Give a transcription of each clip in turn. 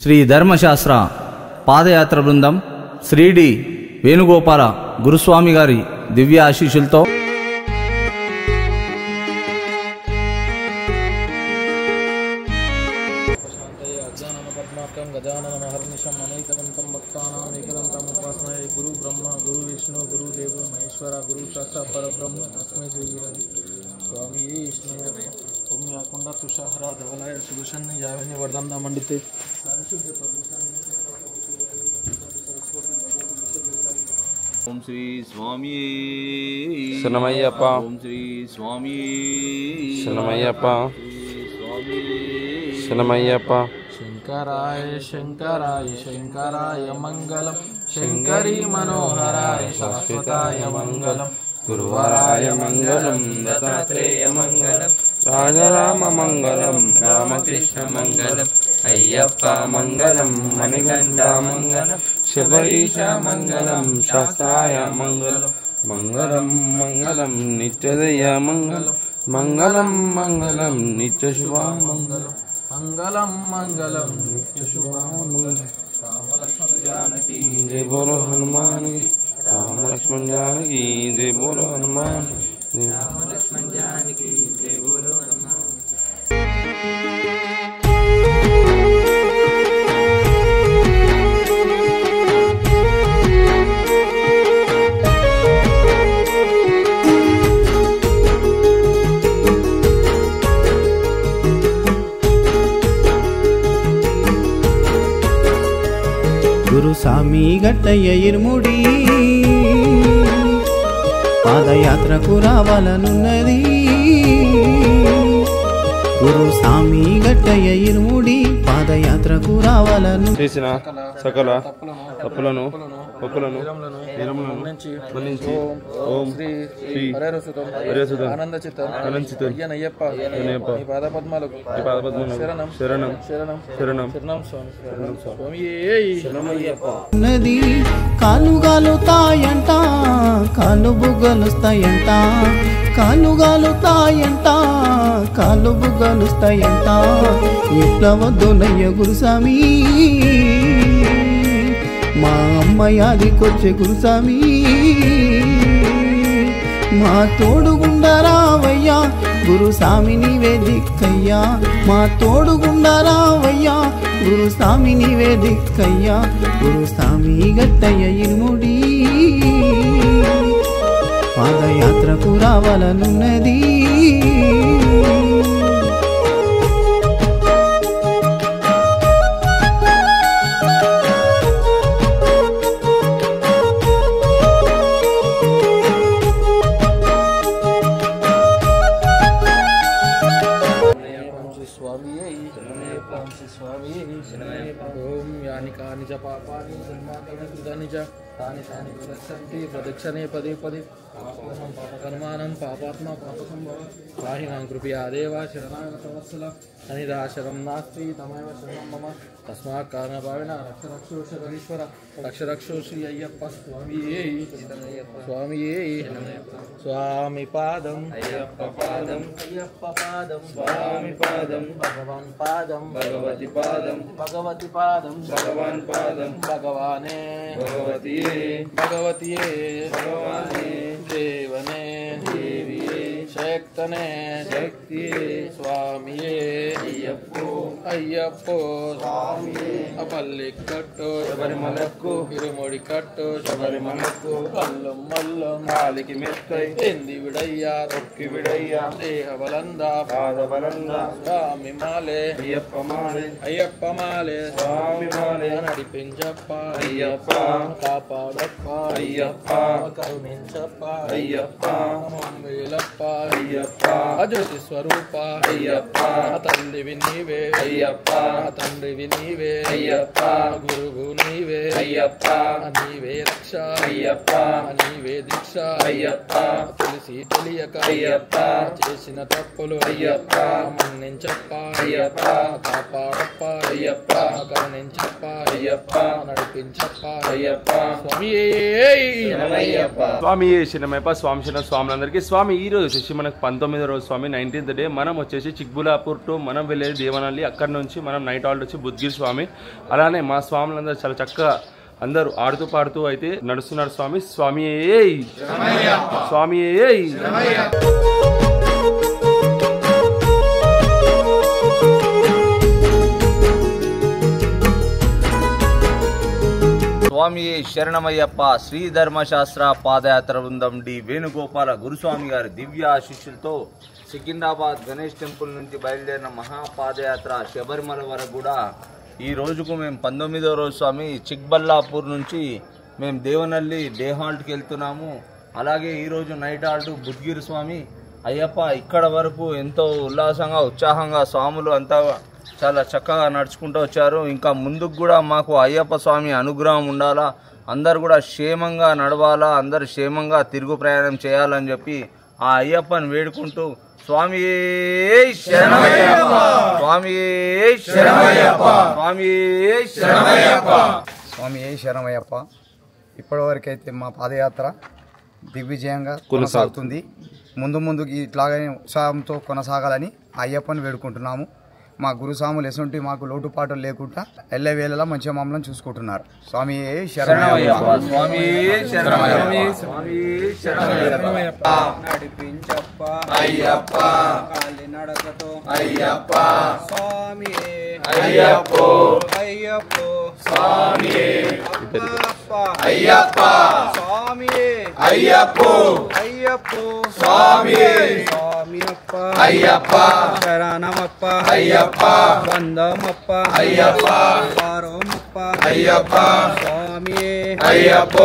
శ్రీ ధర్మశాస్త్ర పాదయాత్ర బృందం శ్రీడి వేణుగోపాల గురుస్వామి గారి దివ్య ఆశీస్సులతో गजाननमहर्निशम् अनेकदन्तं भक्तानाम् एकदन्तम् उपासमहे गुरु ब्रह्मा गुरु विष्णु गुरु देवो महेश्वरा गुरु साक्षात् परब्रह्म तस्मै श्री गुरवे स्वामी विष्णुवे पुण्याकुंड तुषार धवलाय सुदर्शन यावनि वर्धन्ना मंडिते ओम श्री स्वामी शरणमయ్యప్ప ओम श्री स्वामी शरणमయ్యప్ప शरणमయ్యప్ప शंकराय शंकराय शंकराय मंगलम शंकरी मनोहराय शाश्वताय मंगलम गुरुवराय मंगलम दत्तात्रेय मंगलम राजाराम मंगलम रामकृष्ण मंगलम अय्यप्पा मंगलम मणिकंठा मंगलम शिवईश मंगलम शास्त्राय मंगलम मंगलम मंगलम नित्यदया मंगलम मंगलम मंगलम नित्यशुभा मंगलम मंगलम मंगलम नित्यशुभा राम लक्ष्मण जानकी जय बोलो हनुमान की राम लक्ष्मण जानकी जय बोलो हनुमान राम लक्ष्मण जानकी जय बोलो हनुमान। గురుస్వామి గట్టయ్య ఇరుముడి పాదయాత్రకు రావాలనున్నది గురుస్వామి గట్టయ్య ఇరుముడి పాదయాత్రకు రావాలను చేసిన సకల తప్పులను ఒప్పులను నిరములను మన్నించి ఓం శ్రీ హరిసుతం ఆనందచిత్తం అయ్యనయ్యప్ప ఈ పాదపద్మాలకు శరణం శరణం శరణం శరణం శరణం స్వామి శరణమయ్యప్ప నది కాలుగాలుతాయంట కాలు బుగ్గలుస్తాయంట కాలుగాలుతాయంట కాలు బుగ్గలుస్తాయంట ఎట్లా వద్దునయ్య గురుస్వామి మా అమ్మయాదికొచ్చే గురుస్వామి మా తోడుగుండరావయ్యా గురుస్వామి నీవే దిక్కయ్యా మా తోడుగుండరావయ్యా గురుస్వామి నీవే దిక్కయ్యా గురుస్వామి గట్టయ్య ఇరుముడి పాదయాత్రకు రావాలనున్నది ओम यानि कानि च पापानि जन्मान्तरे कृतानि च तानि तानि प्रदक्षन्ति प्रदक्षिणे पदे पदे पापकर्माणं पापात्मा पापसंभव पाहिनां कृपया देवा शरणागतवत्सल अनिदाशरं नास्ति तमेव शरणं मम तस्मात् कारणभावेन रक्षरक्षोषधरीश्वर रक्षरक्षो श्री अय्यप्प स्वामिये स्वामी पादं अय्यप्प पादं स्वामी पादं भगवान् पादं भगवती पादं भगवान् पादं भगवाने भगवतिये भगवाने देवने देविये शक्तने शक्तिये स्वामिये अय्यप्पो स्वामिये अपल्लिकट्टो शबरिमलक्कु इरुमुडि कट्टो शबरिमलक्कु कल्लुम मल्लुम कालिकी मेत्तै एंदी विडय्या रोक्की विडय्या देह बलंदा पाद बलंदा स्वामी माले अय्यप्प माले स्वामी माले नडिपिंचप्प अय्यप्प कापाडप्प अय्यप्प करुणिंचप्प अय्यप्प मंगलप्प अय्यप्प अज्योति स्वरूप अय्यप्प तल्लिवि नीवे अय्यप्प तंड्रिवि नीवे अय्यप्प गुरुवु नीवे अय्यप्प नीवे रक्ष अय्यप्प नीवे दीక్ష अय्यप्प तुलसी తెలియక అయ్యప్ప చేసిన తప్పులు అయ్యప్ప మన్నించప్ప అయ్యప్ప కాపాడప్ప అయ్యప్ప కరుణించప్ప అయ్యప్ప నడిపించప్ప అయ్యప్ప స్వామి శరణమయ్యప్ప స్వామి శరణమయ్యప్ప స్వామి శరణ స్వాములందరికీ స్వామి ఈ రోజు వచ్చేసి మనకు మనకు 19వ రోజు స్వామి 19th డే. మనం వచ్చేసి చిక్బులాపూర్ టు మనం వెళ్ళేది దేవనహల్లి. అక్కడ నుంచి మనం నైట్ హాల్ట్ వచ్చి బుద్గిరి స్వామి. అలానే మా స్వాములందరూ చాలా చక్కగా అందరూ ఆడుతూ పాడుతూ అయితే నడుస్తున్నారు స్వామి. స్వామి స్వామి స్వామి శరణమయ్యప్ప. శ్రీ ధర్మశాస్త్ర పాదయాత్ర బృందం డి వేణుగోపాల గురుస్వామి గారి దివ్య ఆశీస్సులతో సికింద్రాబాద్ గణేష్ టెంపుల్ నుంచి బయలుదేరిన మహాపాదయాత్ర శబరిమల వరకు కూడా ఈ రోజుకు మేము 19వ రోజు స్వామి. చిక్బల్లాపూర్ నుంచి మేము దేవనహల్లి డే హాల్ట్కి వెళ్తున్నాము. అలాగే ఈరోజు నైట్ హాల్ట్ బుద్గిరి స్వామి. అయ్యప్ప ఇక్కడ వరకు ఎంతో ఉల్లాసంగా ఉత్సాహంగా స్వాములు అంతా చాలా చక్కగా నడుచుకుంటూ వచ్చారు. ఇంకా ముందుకు కూడా మాకు అయ్యప్ప స్వామి అనుగ్రహం ఉండాలా, అందరు కూడా క్షేమంగా నడవాలా, అందరు క్షేమంగా తిరుగు ప్రయాణం చేయాలని చెప్పి ఆ అయ్యప్పని వేడుకుంటూ స్వామి శరణమయ్యప్ప, స్వామి శరణమయ్యప్ప, స్వామి శరణమయ్యప్ప, స్వామి శరణమయ్యప్ప. ఇప్పటివరకైతే మా పాదయాత్ర దిగ్విజయంగా కొనసాగుతుంది. ముందుకి ఇట్లాగనే ఉత్సాహంతో కొనసాగాలని అయ్యప్పని వేడుకుంటున్నాము. మా గురుస్వాములు ఎసుంటి మాకు లోటుపాటు లేకుండా ఎల్లవేళలా మంచిగా మమ్మల్ని చూసుకుంటున్నారు. స్వామి శరణమయ్యప్ప, స్వామి శరణమయ్యప్ప, స్వామి శరణమయ్యప్ప. నడిపించప్ప అయ్యప్ప, కాలినడకతో అయ్యప్ప, స్వామి అయ్యప్ప, అయ్యప్ప స్వామి అయ్యప్ప, అయ్యప్ప స్వామి అయ్యప్ప, అయ్యప్ప స్వామి స్వామియప్ప, అయ్యప్ప శరణమప్ప, అయ్యప్ప వందమప్ప, అయ్యప్ప వారోమప్ప, అయ్యప్ప స్వామి అయ్యప్ప,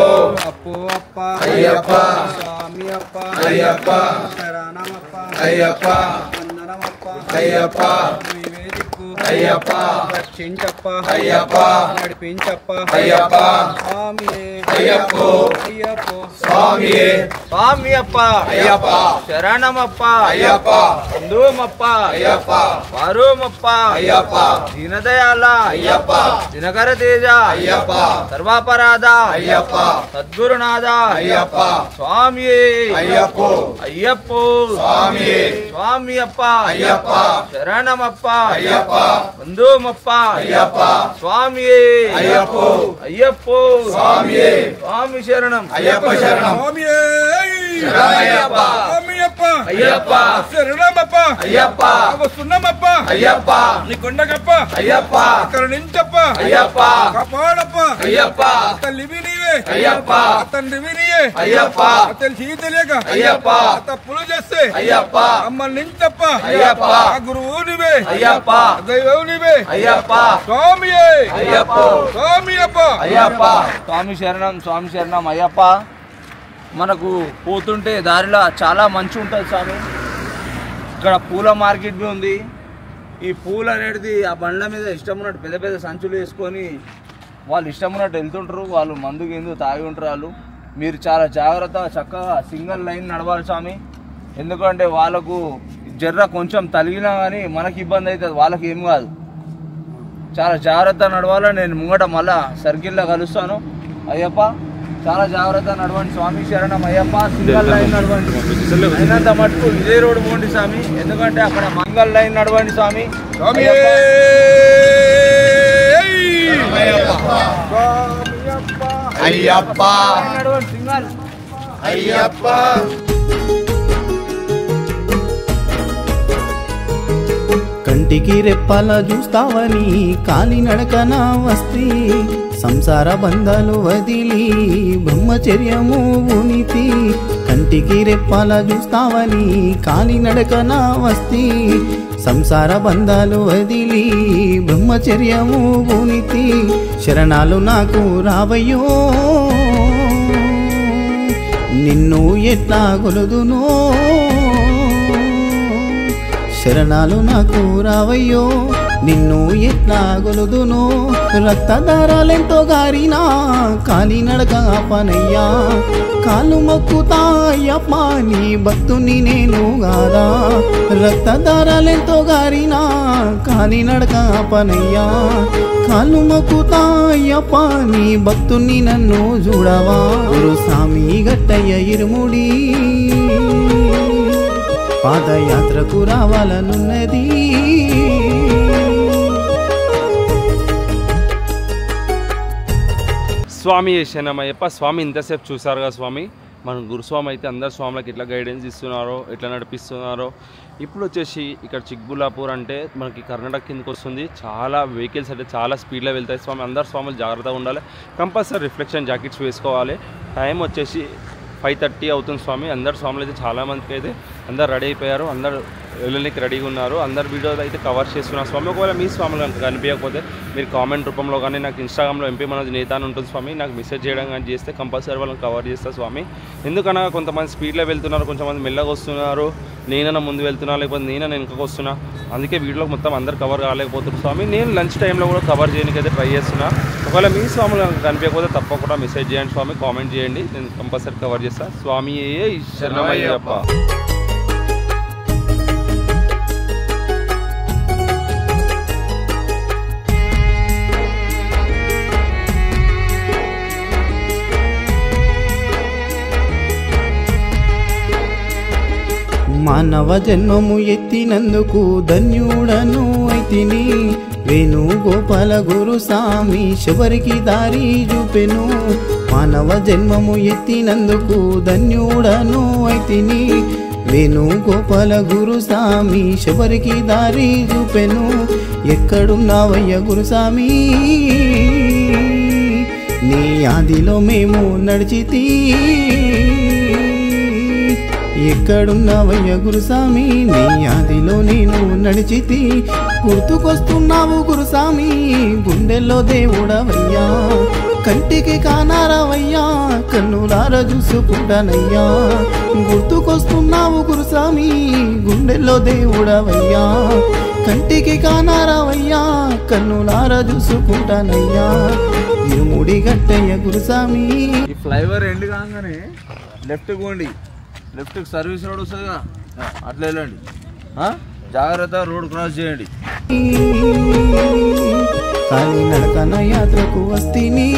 అప్పు అప్ప, అయ్యప్ప స్వామి అప్ప, అయ్యప్ప శరణమప్ప, అయ్యప్ప వందనమప్ప, అయ్యప్ప అయ్యప్ప రక్షించప్ప, అయ్యప్ప నడిపించప్ప, అయ్యప్ప స్వామి అయ్యప్ప, అయ్యప్ప స్వామి స్వామి అప్ప, అయ్యప్ప శరణమప్ప, అయ్యప్ప బంధుమప్ప, అయ్యప్ప వారోమప్ప, అయ్యప్ప దీనదయాల, అయ్యప్ప దినకర తేజ, అయ్యప్ప సర్వాపరాధ, అయ్యప్ప సద్గురునాథ, అయ్యప్ప స్వామి అయ్యప్ప, అయ్యప్ప స్వామి స్వామి అప్ప, అయ్యప్ప శరణమప్ప, అయ్యప్ప బంధుమప్ప, అయ్యప్ప స్వామి అయ్యప్ప, అయ్యప్ప స్వామి స్వామి శరణం, అయ్యప్ప శరణం, స్వామి శరణమయ్యప్ప, స్వామియప్ప, అయ్యప్ప శరణమప్ప, అయ్యప్ప వస్తున్నమప్ప, అయ్యప్ప నీకొండగప్ప, అయ్యప్ప కరుణించప్ప, అయ్యప్ప కాపాడప్ప, అయ్యప్ప తల్లివి నీవే, అయ్యప్ప తండ్రివి నీవే, అయ్యప్ప తెలిసి తెలియక, అయ్యప్ప తప్పులు చేస్తే, అయ్యప్ప అమ్మనించప్ప, అయ్యప్ప గురువు నీవే, అయ్యప్ప దైవం నీవే, అయ్యప్ప స్వామి అయ్యప్ప, స్వామి అప్ప, అయ్యప్ప స్వామి శరణం, స్వామి శరణం. అయ్యప్ప మనకు పోతుంటే దారిలో చాలా మంచి ఉంటుంది స్వామి. ఇక్కడ పూల మార్కెట్ బి ఉంది. ఈ పూలు అనేది ఆ బండ్ల మీద ఇష్టం ఉన్నట్టు పెద్ద పెద్ద సంచులు వేసుకొని వాళ్ళు ఇష్టం ఉన్నట్టు వెళ్తుంటారు. వాళ్ళు మందు గిందు తాగి ఉంటారు. వాళ్ళు మీరు చాలా జాగ్రత్త చక్కగా సింగిల్ లైన్ నడవాలి స్వామి. ఎందుకంటే వాళ్ళకు జర్ర కొంచెం తలిగినా కానీ మనకి ఇబ్బంది అవుతుంది, వాళ్ళకి ఏం కాదు. చాలా జాగ్రత్త నడవాలా. నేను ముంగట మళ్ళా సర్కిల్లో కలుస్తాను. అయ్యప్ప చాలా జాగ్రత్త నడవండి స్వామి శరణం. అయ్యప్ప సింగిల్ లైన్ నడవండి, అయినంత మటుకు ఇదే రోడ్డు పోండి స్వామి. ఎందుకంటే అక్కడ మంగళ లైన్ నడవండి స్వామి. స్వామి అయ్యప్ప నడవండి సింగల్ అయ్యప్ప. కంటికి రెప్పలా చూస్తావని కాలినడకన వస్తి, సంసార బంధాలు వదిలి బ్రహ్మచర్యము ఉనితి. కంటికి రెప్పలా చూస్తావని కాలినడకన వస్తి, సంసార బంధాలు వదిలి బ్రహ్మచర్యము ఉనితి. శరణాలు నాకు రావయ్యో, నిన్ను ఎట్లా కొలుదునో. శరణాలు నాకు రావయ్యో, నిన్ను ఎట్లా కొలుదునో. రక్తధారాలెంతో గారినా కాలినడక పనయ్యా, కాలు మొక్కుతా అయ్యప్ప నీ భక్తుని నేను గాదా. రక్తధారాలెంతో గారినా కాలినడక పనయ్యా, కాలు మొక్కుతా అయ్యప్ప నీ భక్తుని నన్ను చూడవా. గురు స్వామి గట్టయ్య ఇరుముడి, పాదయాత్రకు రావాలనున్నది. స్వామి శరణమయ్యప్ప. స్వామి ఇంతసేపు చూసారుగా స్వామి, మన గురుస్వామి అయితే అందరు స్వాములకు ఎట్లా గైడెన్స్ ఇస్తున్నారో, ఎట్లా నడిపిస్తున్నారో. ఇప్పుడు వచ్చేసి ఇక్కడ చిక్బుల్లాపూర్ అంటే మనకి కర్ణాటక కిందకి వస్తుంది. చాలా వెహికల్స్ అంటే చాలా స్పీడ్లో వెళ్తాయి స్వామి. అందరు స్వాములు జాగ్రత్తగా ఉండాలి. కంపల్సరీ రిఫ్లెక్షన్ జాకెట్స్ వేసుకోవాలి. టైం వచ్చేసి 5:30 అవుతుంది స్వామి. అందరు స్వాములు అయితే చాలామందికి అయితే అందరు రెడీ అయిపోయారు. అందరు వెళ్ళడానికి రెడీగా ఉన్నారు. అందరు వీడియోలు అయితే కవర్ చేస్తున్నారు స్వామి. ఒకవేళ మీ స్వాములు కనిపించకపోతే మీరు కామెంట్ రూపంలో కానీ నాకు ఇన్స్టాగ్రామ్లో ఎంపీ మనోజ్ నేత అని ఉంటుంది స్వామి, నాకు మెసేజ్ చేయడం కానీ చేస్తే కంపల్సరీ వాళ్ళని కవర్ చేస్తా స్వామి. ఎందుకన్నా కొంతమంది స్పీడ్లో వెళ్తున్నారు, కొంతమంది మెల్లగా వస్తున్నారు. నేనన్నా ముందు వెళ్తున్నా, లేకపోతే నేనన్నా వెనకకు వస్తున్నా. అందుకే వీడియోలో మొత్తం అందరు కవర్ కాలేకపోతున్నారు స్వామి. నేను లంచ్ టైంలో కూడా కవర్ చేయడానికి అయితే ట్రై చేస్తున్నా. ఒకవేళ మీ స్వాములు కనిపించకపోతే తప్పకుండా మెసేజ్ చేయండి స్వామి, కామెంట్ చేయండి, నేను కంపల్సరీ కవర్ చేస్తాను. స్వామి శరణమయ్యప్ప. మానవ జన్మము ఎత్తినందుకు ధన్యుడను అయితిని. వేణుగోపాల గురుస్వామి శబరికి దారి చూపెను. మానవ జన్మము ఎత్తినందుకు ధన్యుడను అయితిని. వేణుగోపాల గురుస్వామి శబరికి దారి చూపెను. ఎక్కడున్నావయ్య గురుస్వామి, నీ ఆదిలో మేము నడిచితి. ఎక్కడున్నావయ్య గురుస్వామి, నీ ఆదిలో నేను నడిచితి. గుర్తుకొస్తున్నావు గురుస్వామి, గుండెల్లో దేవుడవయ్యా. కంటికి కానారావయ్యా, కన్నులార చూసుకుంటానయ్యా. గుర్తుకొస్తున్నావు గురుస్వామి, గుండెల్లో దేవుడవయ్యా. కంటికి కానారావయ్యా, కన్నులార చూసుకుంటానయ్యా. ఇరుముడి గట్టయ్య గురుస్వామి. ఈ ఫ్లైఓవర్ ఎండ్ కాగానే లెఫ్ట్ పోండి, లెఫ్ట్కి సర్వీస్ రోడ్ వస్తుందిగా, అట్లా వెళ్ళండి. జాగ్రత్త, రోడ్ క్రాస్ చేయండి. కానీ నడకన యాత్రకు వస్తిని.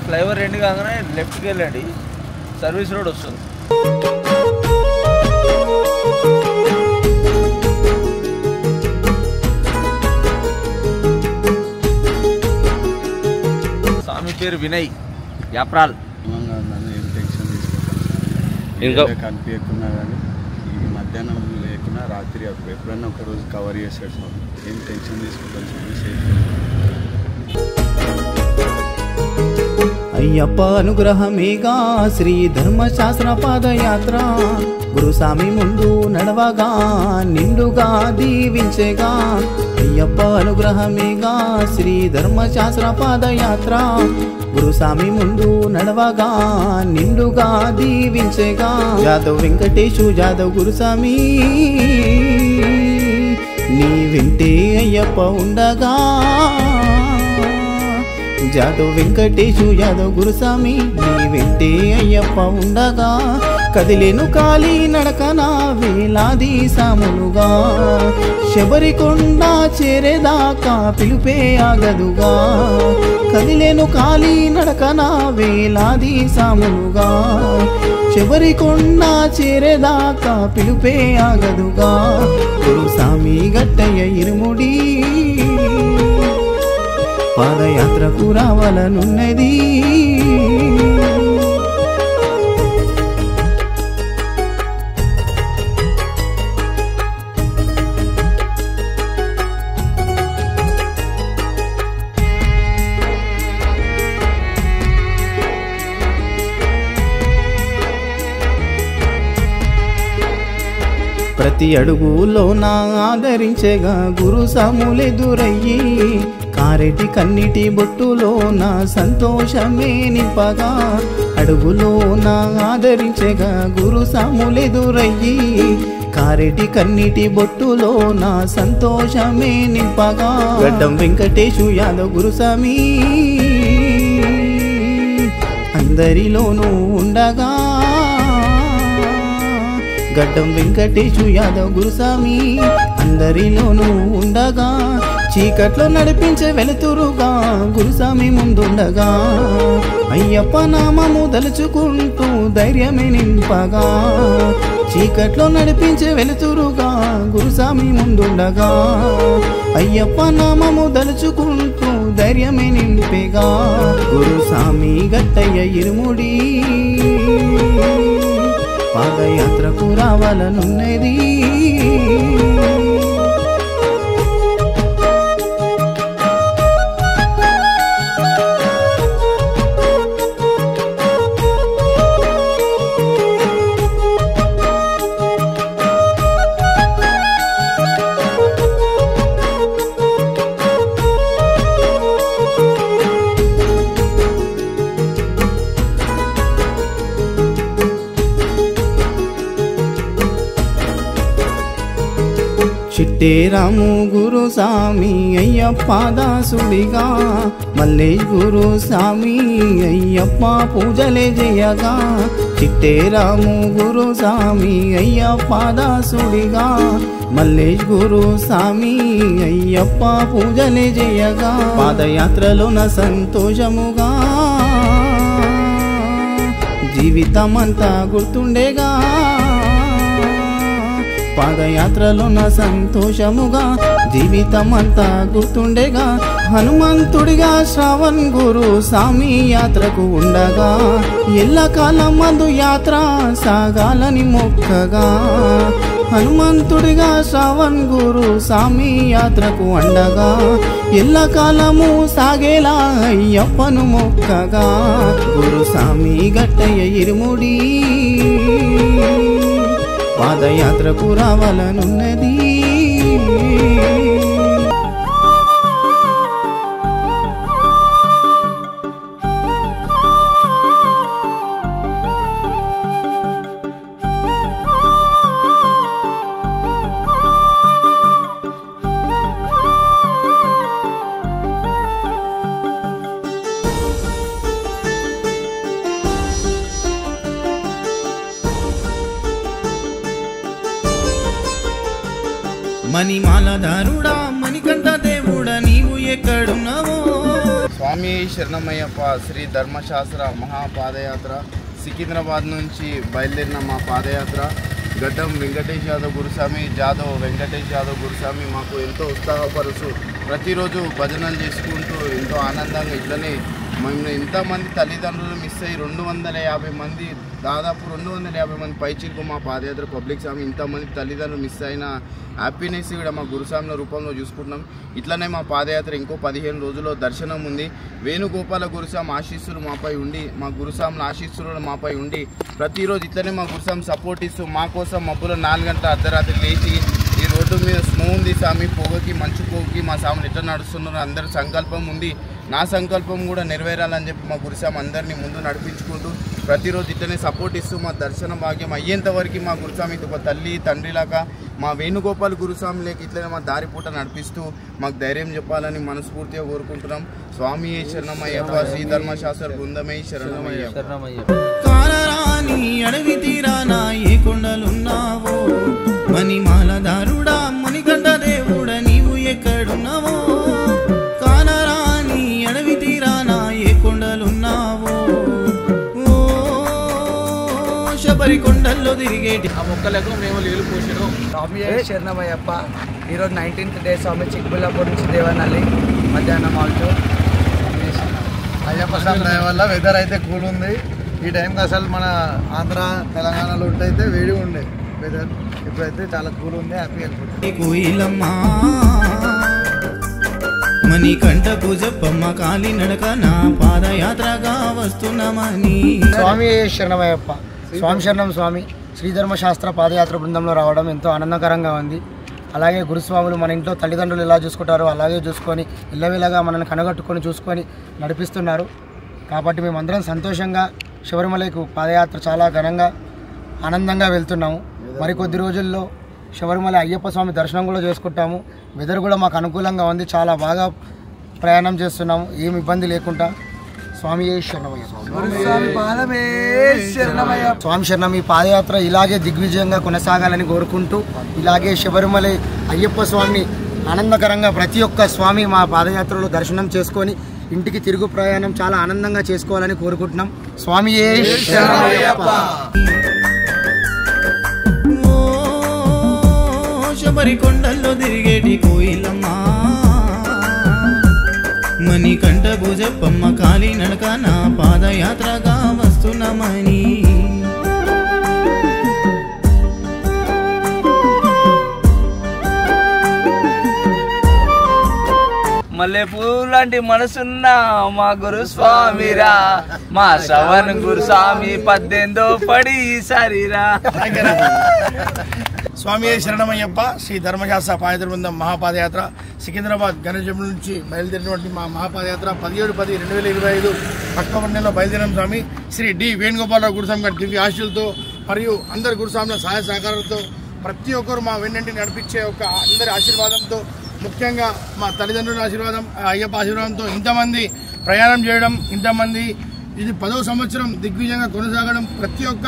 ఫ్లైఓవర్ ఎండ్ కాగానే లెఫ్ట్కి వెళ్ళండి, సర్వీస్ రోడ్ వస్తుంది. స్వామి పేరు వినయ్, యాప్రాల్. ఏం టెన్షన్ తీసుకోవాలి, ఇంకా కనిపించకున్నా కానీ ఈ మధ్యాహ్నం లేకున్నా రాత్రి ఎప్పుడన్నా ఒక రోజు కవర్ చేస్తాడు స్వామి. ఏం టెన్షన్ తీసుకుంటాను స్వామి, సేఫ్. అయ్యప్ప అనుగ్రహమేగా శ్రీ ధర్మశాస్త్ర పాదయాత్ర. గురుస్వామి ముందు నడవగా నిండుగా దీవించేగా. అయ్యప్ప అనుగ్రహమేగా శ్రీ ధర్మశాస్త్ర పాదయాత్ర. గురుస్వామి ముందు నడవగా నిండుగా దీవించేగా. జాదవ్ వెంకటేశు జాదవ్ గురుస్వామి, నీ వెంటే అయ్యప్ప ఉండగా. జాదవ్ వెంకటేశు యాదవ్ గురుస్వామి, నీ వెంటే అయ్యప్ప ఉండగా. కదిలేను కాలి నడకన వేలాది సాములుగా. శబరికొండ చేరేదాకా పిలుపే ఆగదుగా. కదిలేను కాలి నడకన వేలాది సాములుగా. శబరికొండ చేరేదాకా పిలుపే ఆగదుగా. గురుస్వామి గట్టయ్య ఇరుముడి పాదయాత్రకు రావాలనున్నది. ప్రతి అడుగులో నా ఆదరించగా గురుస్వాములెదురయ్యి. కారెటి కన్నిటి బొట్టులో నా సంతోషమే నింపగా. అడుగులో నా ఆదరించగా గురుస్వాములెదురయ్యి. కారెటి కన్నిటి బొట్టులో నా సంతోషమే నింపగా. గడ్డం వెంకటేశు యాదవ్ గురుస్వామి అందరిలోనూ ఉండగా. గడ్డం వెంకటేశు యాదవ్ గురుస్వామి అందరిలోనూ ఉండగా చీకట్లో నడిపించే వెలుతురుగా గురుస్వామి ముందుండగా అయ్యప్ప నామము దలుచుకుంటూ ధైర్యమే నింపగా చీకట్లో నడిపించే వెలుతురుగా గురుస్వామి ముందుండగా అయ్యప్ప నామము దలుచుకుంటూ ధైర్యమే నింపేగా గురుస్వామి గట్టయ్య ఇరుముడి పాదయాత్రకు రావాలనున్నది చిట్టేరాము గురుస్వామి అయ్యప్ప దాసుడిగా మల్లేష్ గురుస్వామి అయ్యప్ప పూజలే చేయగా చిట్టేరాము గురుస్వామి అయ్యప్ప దాసుడిగా మల్లేష్ గురుస్వామి అయ్యప్ప పూజలే చేయగా పాదయాత్రలోన సంతోషముగా జీవితమంతా గుర్తుండేగా పాదయాత్రలోన సంతోషముగా జీవితమంతా గుర్తుండేగా హనుమంతుడిగా శ్రావణ్ గురుస్వామి యాత్రకు ఉండగా ఎల్లకాలం మందు యాత్ర సాగాలని మొక్కగా హనుమంతుడిగా శ్రావణ్ గురుస్వామి యాత్రకు ఉండగా ఎల్లకాలము సాగేలా అయ్యప్పను మొక్కగా గురుస్వామి గట్టయ్య ఇరుముడి పాదయాత్రకు రావాలనున్నది మణిమాలధారుడా మణికంఠ దేవుడా నీవు ఎక్కడున్నావో స్వామి శరణమయ్యప్ప శ్రీ ధర్మశాస్త్ర మహాపాదయాత్ర సికింద్రాబాద్ నుంచి బయలుదేరిన మా పాదయాత్ర గడ్డం వెంకటేష్ యాదవ్ గురుస్వామి జాదవ్ వెంకటేష్ యాదవ్ గురుస్వామి మాకు ఎంతో ఉత్సాహపరుస్తూ ప్రతిరోజు భజనలు చేసుకుంటూ ఎంతో ఆనందంగా ఇట్లనే మేము ఇంతమంది తల్లిదండ్రులు మిస్ అయ్యి 250 మంది దాదాపు 250 మంది పైచిలకు మా పాదయాత్ర పబ్లిక్ స్వామి ఇంతమంది తల్లిదండ్రులు మిస్ అయిన హ్యాపీనెస్ కూడా మా గురుస్వామి రూపంలో చూసుకుంటున్నాం. ఇట్లనే మా పాదయాత్ర ఇంకో 15 రోజుల్లో దర్శనం ఉంది. వేణుగోపాల గురుస్వామి ఆశీస్సులు మాపై ఉండి మా గురుస్వాముల ఆశీస్సులు మాపై ఉండి ప్రతిరోజు ఇట్లనే మా గురుస్వామి సపోర్ట్ ఇస్తూ మా కోసం మబ్బులో 4 గంటల అర్ధరాత్రి లేచి ఈ రోడ్డు మీద స్నో ఉంది స్వామి, పొగకి మంచు పొగకి మా స్వామిని ఎట్లా నడుస్తున్నారు అందరి సంకల్పం ఉంది. నా సంకల్పం కూడా నెరవేరాలని చెప్పి మా గురుస్వామి అందరినీ ముందు నడిపించుకుంటూ ప్రతిరోజు ఇట్లనే సపోర్ట్ ఇస్తూ మా దర్శన భాగ్యం అయ్యేంతవరకు మా గురుస్వామి ఒక తల్లి తండ్రిలాగా మా వేణుగోపాల్ గురుస్వామి లేక ఇట్లనే మా దారిపూట నడిపిస్తూ మాకు ధైర్యం చెప్పాలని మనస్ఫూర్తిగా కోరుకుంటున్నాం. స్వామి శరణమయ్యప్ప శ్రీ ధర్మశాస్త్ర బృందమే శరణమయ్యప్ప. కాలరాని అడవి తీరానా ఏ కొండలున్నావో మణిమాలధారుడా మణికంఠ దేవుడా నీవు ఎక్కడున్నావో కాలరాని అడవి తీరానా ఏ కొండలున్నావో శబరి కొండల్లో తిరిగేటి ఆ మొక్కలకు మేము నీళ్ళు పోసాడు. స్వామి శరణమయ్యప్ప. ఈరోజు 19th డే స్వామి చిక్బుల్లాపూర్ నుంచి దేవనల్లి మధ్యాహ్నం ఆల్చో అయ్యప్ప స్వామి దయ వల్ల వెదర్ అయితే కూల్ ఉంది. ఈ టైంకి అసలు మన ఆంధ్ర తెలంగాణలో ఉంటైతే వేడి ఉండే వెదర్, ఇప్పుడైతే చాలా కూల్ ఉంది. హ్యాపీ అయిపోతుంది. కోయిలమ్మా మణికంఠకు చెప్పమ్మ కాలి నడక నా పాదయాత్రగా వస్తున్నామని. స్వామి శరణమయ్యప్ప. స్వామి శరణం స్వామి శ్రీధర్మశాస్త్ర పాదయాత్ర బృందంలో రావడం ఎంతో ఆనందకరంగా ఉంది. అలాగే గురుస్వాములు మన ఇంట్లో తల్లిదండ్రులు ఎలా చూసుకుంటారో అలాగే చూసుకొని ఇళ్ళవేళగా మనల్ని కనగట్టుకొని చూసుకొని నడిపిస్తున్నారు. కాబట్టి మేమందరం సంతోషంగా శబరిమలకు పాదయాత్ర చాలా ఘనంగా ఆనందంగా వెళ్తున్నాము. మరికొద్ది రోజుల్లో శబరిమల అయ్యప్ప స్వామి దర్శనం కూడా చేసుకుంటాము. వెదర్ కూడా మాకు అనుకూలంగా ఉంది. చాలా బాగా ప్రయాణం చేస్తున్నాము, ఏమి ఇబ్బంది లేకుండా. స్వామి శరణం. ఈ పాదయాత్ర ఇలాగే దిగ్విజయంగా కొనసాగాలని కోరుకుంటూ, ఇలాగే శబరిమల అయ్యప్ప స్వామిని ఆనందకరంగా ప్రతి ఒక్క స్వామి మా పాదయాత్రలో దర్శనం చేసుకొని ఇంటికి తిరుగు ప్రయాణం చాలా ఆనందంగా చేసుకోవాలని కోరుకుంటున్నాం. స్వామియే శరణమయ్యప్ప. శబరి కొండల్లో తిరిగేటి కోయిలమ్మ, మణికంఠ భుజప్పమ్మ కాలి నడక నా పాదయాత్రగా వస్తున్నామని. మల్లె పూలాంటి మనసున్న మా గురుస్వామిరా, మా శ్రవణ్ గురుస్వామి 18వ పడి సరిరా. స్వామి శరణమయ్యప్ప. శ్రీ ధర్మశాస్త్ర పాదయాత్ర బృందం మహాపాదయాత్ర సికింద్రాబాద్ గణేష్ టెంపుల్ నుంచి బయలుదేరినటువంటి మా మహాపాదయాత్ర 17/10/2025 అక్టోబర్ నెలలో బయలుదేరిన స్వామి శ్రీ డి వేణుగోపాలరావు గురుస్వామి గారి దివ్య ఆశీస్సులతో మరియు అందరి గురుస్వాముల సహాయ సహకారాలతో ప్రతి ఒక్కరు మా వెన్నంటి నడిపించే ఒక అందరి ఆశీర్వాదంతో, ముఖ్యంగా మా తల్లిదండ్రుల ఆశీర్వాదం, అయ్యప్ప ఆశీర్వాదంతో ఇంతమంది ప్రయాణం చేయడం, ఇంతమంది ఇది 10వ సంవత్సరం దిగ్విజయంగా కొనసాగడం, ప్రతి ఒక్క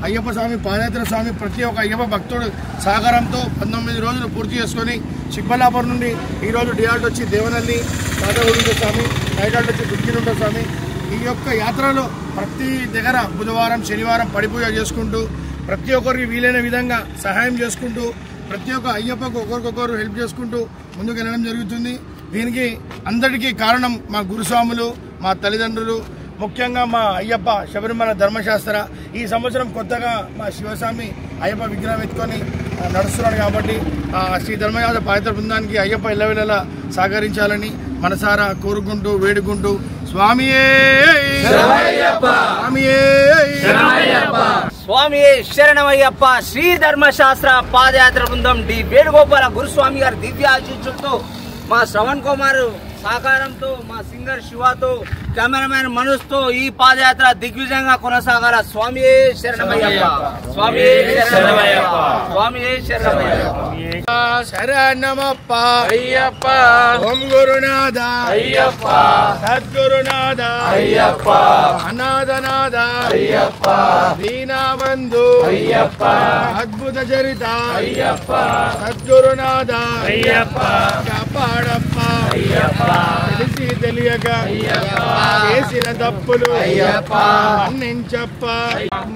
అయ్యప్ప స్వామి పాదయాత్ర స్వామి ప్రతి ఒక్క అయ్యప్ప భక్తుడు సహకారంతో 19 రోజులు పూర్తి చేసుకొని చిక్బల్లాపూర్ నుండి ఈరోజు డిఆర్ట్ వచ్చి దేవనల్లి రాజాగుడి స్వామి, నైటాట్ వచ్చి దుర్గినుంట స్వామి. ఈ యొక్క యాత్రలో ప్రతి దగ్గర బుధవారం శనివారం పడిపూజ చేసుకుంటూ ప్రతి ఒక్కరికి వీలైన విధంగా సహాయం చేసుకుంటూ ప్రతి ఒక్క అయ్యప్పకు ఒకరికొకరు హెల్ప్ చేసుకుంటూ ముందుకు వెళ్ళడం జరుగుతుంది. దీనికి అందరికీ కారణం మా గురుస్వాములు, మా తల్లిదండ్రులు, ముఖ్యంగా మా అయ్యప్ప శబరిమల ధర్మశాస్త్ర. ఈ సంవత్సరం కొత్తగా మా శివస్వామి అయ్యప్ప విగ్రహం ఎత్తుకొని నడుస్తున్నాడు కాబట్టి శ్రీ ధర్మశాస్త్ర పాదయాత్ర బృందానికి అయ్యప్ప ఎల్లవేళలా సహకరించాలని మనసారా కోరుకుంటూ వేడుకుంటూ స్వామియే స్వామియే శరణమయ్యప్ప. శ్రీ ధర్మశాస్త్ర పాదయాత్ర బృందం డి వేణుగోపాల గురుస్వామి గారి దివ్య ఆశీస్సులతో, మా శ్రవణ్ కుమార్ సహకారంతో, మా సింగర్ శివతో, కెమెరామెన్ మనోజ్తో ఈ పాదయాత్ర దిగ్విజయంగా కొనసాగాల. స్వామియే శరణమయ్యప్ప. స్వామియే శరణమయ్యప్ప. స్వామియే శరణమయ్యప్ప. శరణమప్ప అయ్యప్ప. ఓం గురునాథ అయ్యప్ప. సద్గురునాథ అయ్యప్ప. అనాథనాథ అయ్యప్ప. దీనబంధు అయ్యప్ప. అద్భుత చరిత అయ్యప్ప. సద్గురునాథ అయ్యప్ప. కాపాడప్ప అయ్యప్ప. తెలిసి తెలియక అయ్యప్ప చేసిన తప్పులు అయ్యప్ప మన్నించప్ప.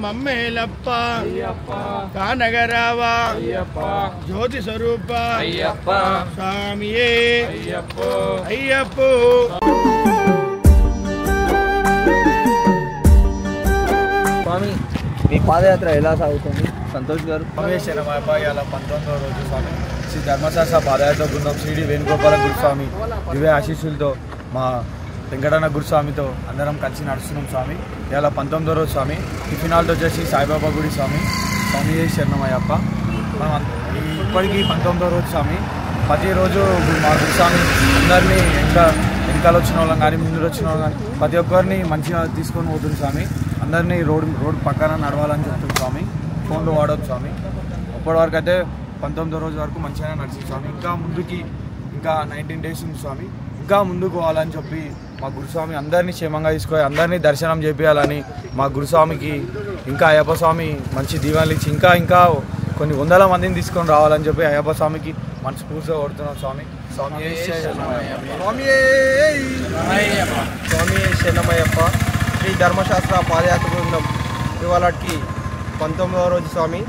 మమ్మేలప్ప అయ్యప్ప. కానగరావా అయ్యప్ప. జ్యోతి స్వరూప అయ్యప్ప. స్వామియే అయ్యప్ప. అయ్యప్ప. స్వామి మీ పాదయాత్ర ఎలా సాగుతుంది? సంతోష్ గారు. శరణమయ్యప్ప. ఇలా 19వ రోజు స్వామి శ్రీ ధర్మశాస్త్ర పాదయాత్ర బృందం శ్రీ డి వేణుగోపాల గురుస్వామి దివ్య ఆశీస్సులతో మా వెంకటన్న గురుస్వామితో అందరం కలిసి నడుస్తున్నాం స్వామి. ఇలా 19వ రోజు స్వామి. టిఫిన్ హాల్తో వచ్చేసి సాయిబాబా గుడి స్వామి. స్వామి శరణమయ్యప్ప. మనం ఇప్పటికీ 19వ రోజు స్వామి. ప్రతిరోజు మా గురుస్వామి అందరినీ వెనకాల వచ్చిన వాళ్ళం కానీ ముందు వచ్చిన వాళ్ళం కానీ ప్రతి ఒక్కరిని మంచిగా తీసుకొని పోతుంది స్వామి. అందరినీ రోడ్ పక్కన నడవాలని చెప్తుంది స్వామి. ఫోన్లో వాడవచ్చు స్వామి. అప్పటి వరకు అయితే 19వ రోజు వరకు మంచిగా నడిచింది స్వామి. ఇంకా ముందుకి ఇంకా 19 డేస్ ఉంది స్వామి. ఇంకా ముందుకు పోవాలని చెప్పి మా గురుస్వామి అందరినీ క్షేమంగా తీసుకొని అందరినీ దర్శనం చేపించాలని మా గురుస్వామికి ఇంకా అయ్యప్ప స్వామి మంచి దీవెనలు ఇచ్చి ఇంకా కొన్ని వందల మందిని తీసుకొని రావాలని చెప్పి అయ్యప్ప స్వామికి మనస్ఫూర్తిగా కోరుతున్నాం స్వామి. స్వామి శరణమయ్యప్ప. శ్రీ ధర్మశాస్త్ర పాదయాత్ర బృందం ఇవాళకి 19వ రోజు స్వామి.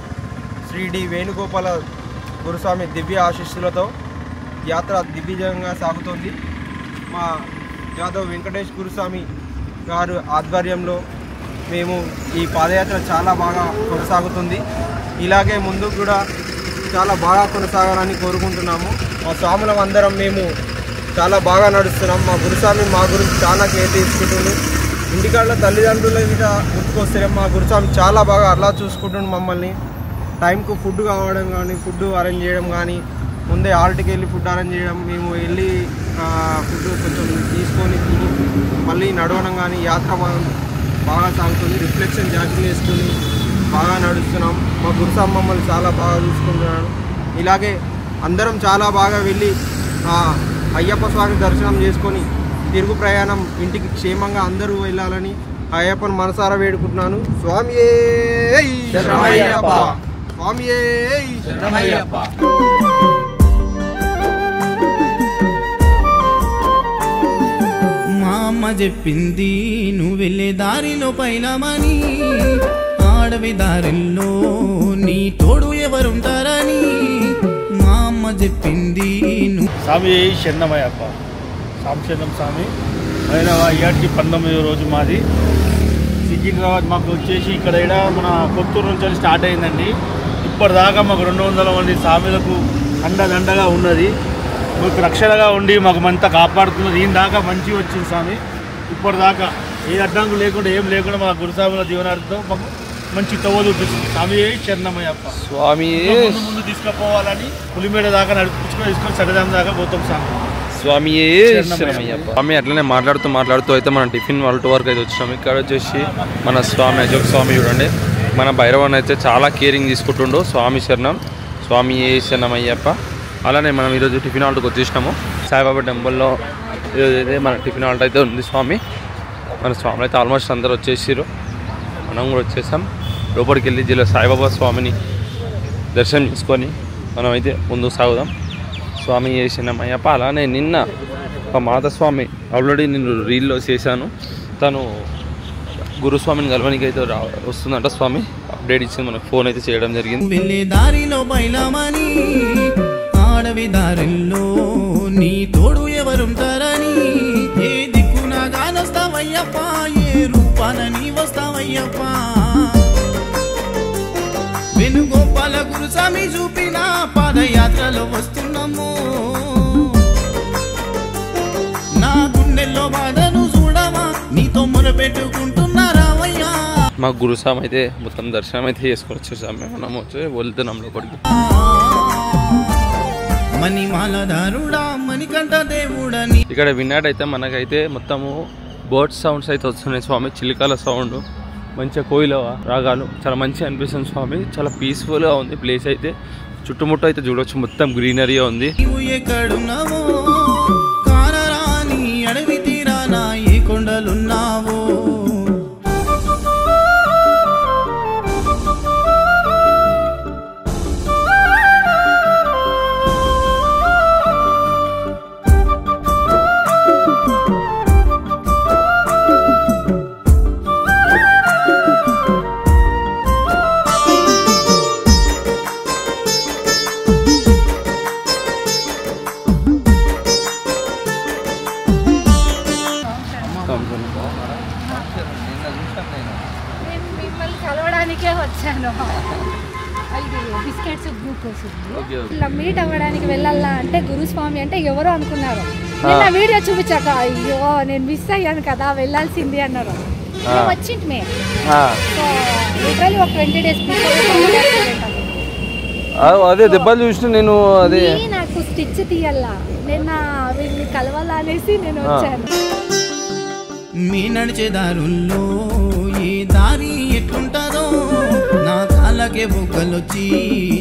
శ్రీ డి వేణుగోపాల గురుస్వామి దివ్య ఆశీస్సులతో యాత్ర దిగ్విజయంగా సాగుతోంది. మా యాదవ్ వెంకటేష్ గురుస్వామి గారు ఆధ్వర్యంలో మేము ఈ పాదయాత్ర చాలా బాగా కొనసాగుతుంది. ఇలాగే ముందుకు కూడా చాలా బాగా కొనసాగాలని కోరుకుంటున్నాము. మా స్వాములం అందరం మేము చాలా బాగా నడుస్తున్నాం. మా గురుస్వామి మా గురించి చాలా కేర్ తీసుకుంటుంది. ఇంటికాళ్ళ తల్లిదండ్రుల మీద గుర్తుకొస్తే మా గురుస్వామి చాలా బాగా అలా చూసుకుంటుంది మమ్మల్ని. టైంకు ఫుడ్ కావడం కానీ, ఫుడ్ అరేంజ్ చేయడం కానీ, ముందే హాల్ట్కి వెళ్ళి ఫుడ్ అరేంజ్ చేయడం, మేము వెళ్ళి ఫుడ్ కొంచెం తీసుకొని తిని మళ్ళీ నడవడం కానీ యాత్ర బాగా సాగుతుంది. రిఫ్లెక్షన్ జాకెట్లు వేసుకుని బాగా నడుస్తున్నాం. మా గురుస్వామి మమ్మల్ని చాలా బాగా చూసుకుంటున్నాడు. ఇలాగే అందరం చాలా బాగా వెళ్ళి అయ్యప్ప స్వామి దర్శనం చేసుకొని తిరుగు ప్రయాణం ఇంటికి క్షేమంగా అందరూ వెళ్ళాలని అయ్యప్పని మనసారా వేడుకుంటున్నాను. స్వామియే శరణమయ్యప్ప, స్వామియే శరణమయ్యప్ప. మా అమ్మ చెప్పింది నువ్వు వెళ్ళే దారిలో పైలమని, ఆడవి దారిలో నీ తోడు ఎవరుంటారని. మా అమ్మ చెప్పింది స్వామి శరణమయ్యప్ప, సాంశరణం స్వామి. ఆయన ఏటికి 19వ రోజు మాది సికింద్రాబాద్. మాకు వచ్చేసి ఇక్కడ మన కొత్తూరు నుంచి స్టార్ట్ అయిందండి. ఇప్పటిదాకా మాకు 200 మంది స్వామిలకు అండదండగా ఉన్నది. మాకు రక్షణగా ఉండి మాకు మంతా కాపాడుతున్నది. ఈయన దాకా మంచిగా వచ్చింది స్వామి. ఇప్పటిదాకా ఏ అడ్డంకు లేకుండా ఏం లేకుండా మా గురుస్వాముల జీవనార్థంతో మాకు మంచి తవ్వ చూపిస్తుంది. స్వామి శరణమయ్యప్ప. స్వామి ముందు తీసుకుపోవాలని పులిమేడ దాకా తీసుకొని సడదాం దాకా పోతాం స్వామి. స్వామి శరణమయ్యప్ప. స్వామి అట్లనే మాట్లాడుతూ అయితే మనం టిఫిన్ వాళ్ళ వరకు అయితే వచ్చినాము. ఇక్కడ వచ్చేసి మన స్వామి అశోక్ స్వామి చూడండి, మన భైరవన్ అయితే చాలా కేరింగ్ తీసుకుంటుండు. స్వామి శరణం, స్వామి శరణమయ్యప్ప. అలానే మనం ఈరోజు టిఫిన్ హాల్ట్కి వచ్చేసినాము. సాయిబాబా టెంపుల్లో ఈరోజు అయితే మన టిఫిన్ హాల్ట్ అయితే ఉంది స్వామి. మన స్వాములు అయితే ఆల్మోస్ట్ అందరూ వచ్చేసారు, మనం కూడా వచ్చేసాం. లోపలికి వెళ్ళి జిల్లా సాయిబాబా స్వామిని దర్శనం చేసుకొని మనం అయితే ముందుకు సాగుదాం. స్వామి శరణమయ్యప్ప. అలానే నిన్న ఒక మాతస్వామి ఆల్రెడీ నేను రీల్లో చేశాను, తను గురుస్వామిని కలవనికి అయితే వస్తుందంట. స్వామి అప్డేట్ ఇచ్చింది, మనకు ఫోన్ అయితే చేయడం జరిగింది. వెళ్ళే దారిలో బయలమని, ఆడవి దారిలో నీ తోడు ఎవరుంటారని. ఏ దిక్కున గానొస్తావయ్యప్ప, ఏ రూపాన నీ వస్తావయ్యప్ప. వేణుగోపాల గురుస్వామి చూపిన పాదయాత్రలో వస్తున్నాము. నా గుండెల్లో బాధను చూడవా, నీతో మొరపెట్టుకుంటున్నారావయ్యా. మా గురుస్వామి అయితే మొత్తం దర్శనం అయితే చేసుకొని వచ్చేసాము. మనం వచ్చి వెళ్తున్నాం లోపలికి. మణిమాలదారుడా మణికంఠ దేవుడని. ఇక్కడ విన్నట్టయితే మనకైతే మొత్తము బర్డ్ సౌండ్స్ అయితే వస్తున్నాయి స్వామి. చిలుకల సౌండ్, మంచిగా కోయిల రాగాలు, చాలా మంచిగా అనిపిస్తుంది స్వామి. చాలా పీస్ఫుల్గా ఉంది ప్లేస్ అయితే. చుట్టుముట్టు అయితే చూడవచ్చు, మొత్తం గ్రీనరీగా ఉంది. నువ్వు ఎక్కడున్నావో కానరాని అడవి తీరానా, ఏ కొండలున్నావో. మిమ్మల్ని కలవడానికే వచ్చాను. ఇది బిస్కెట్స్ గ్లూకోజ్ ఇలా మీట్ అవ్వడానికి వెళ్ళాలా అంటే గురుస్వామి అంటే ఎవరో అనుకున్నారు. నేను వీడియో చూపించాక అయ్యో నేను మిస్ అయ్యాను కదా వెళ్ళాల్సింది అన్నారు. వచ్చింది మేము లిటరల్లీ ఒక 20 days అదే దెబ్బలు చూసిన నేను. అదే నాకు స్టిచ్ తీయాలా, నేను వీళ్ళని కలవాలా అనేసి నేను వచ్చాను. మీ నడిచే దారుల్లో ఏ దారి ఎట్లుంటారో, నా కాళ్ళకే బొగ్గలొచ్చి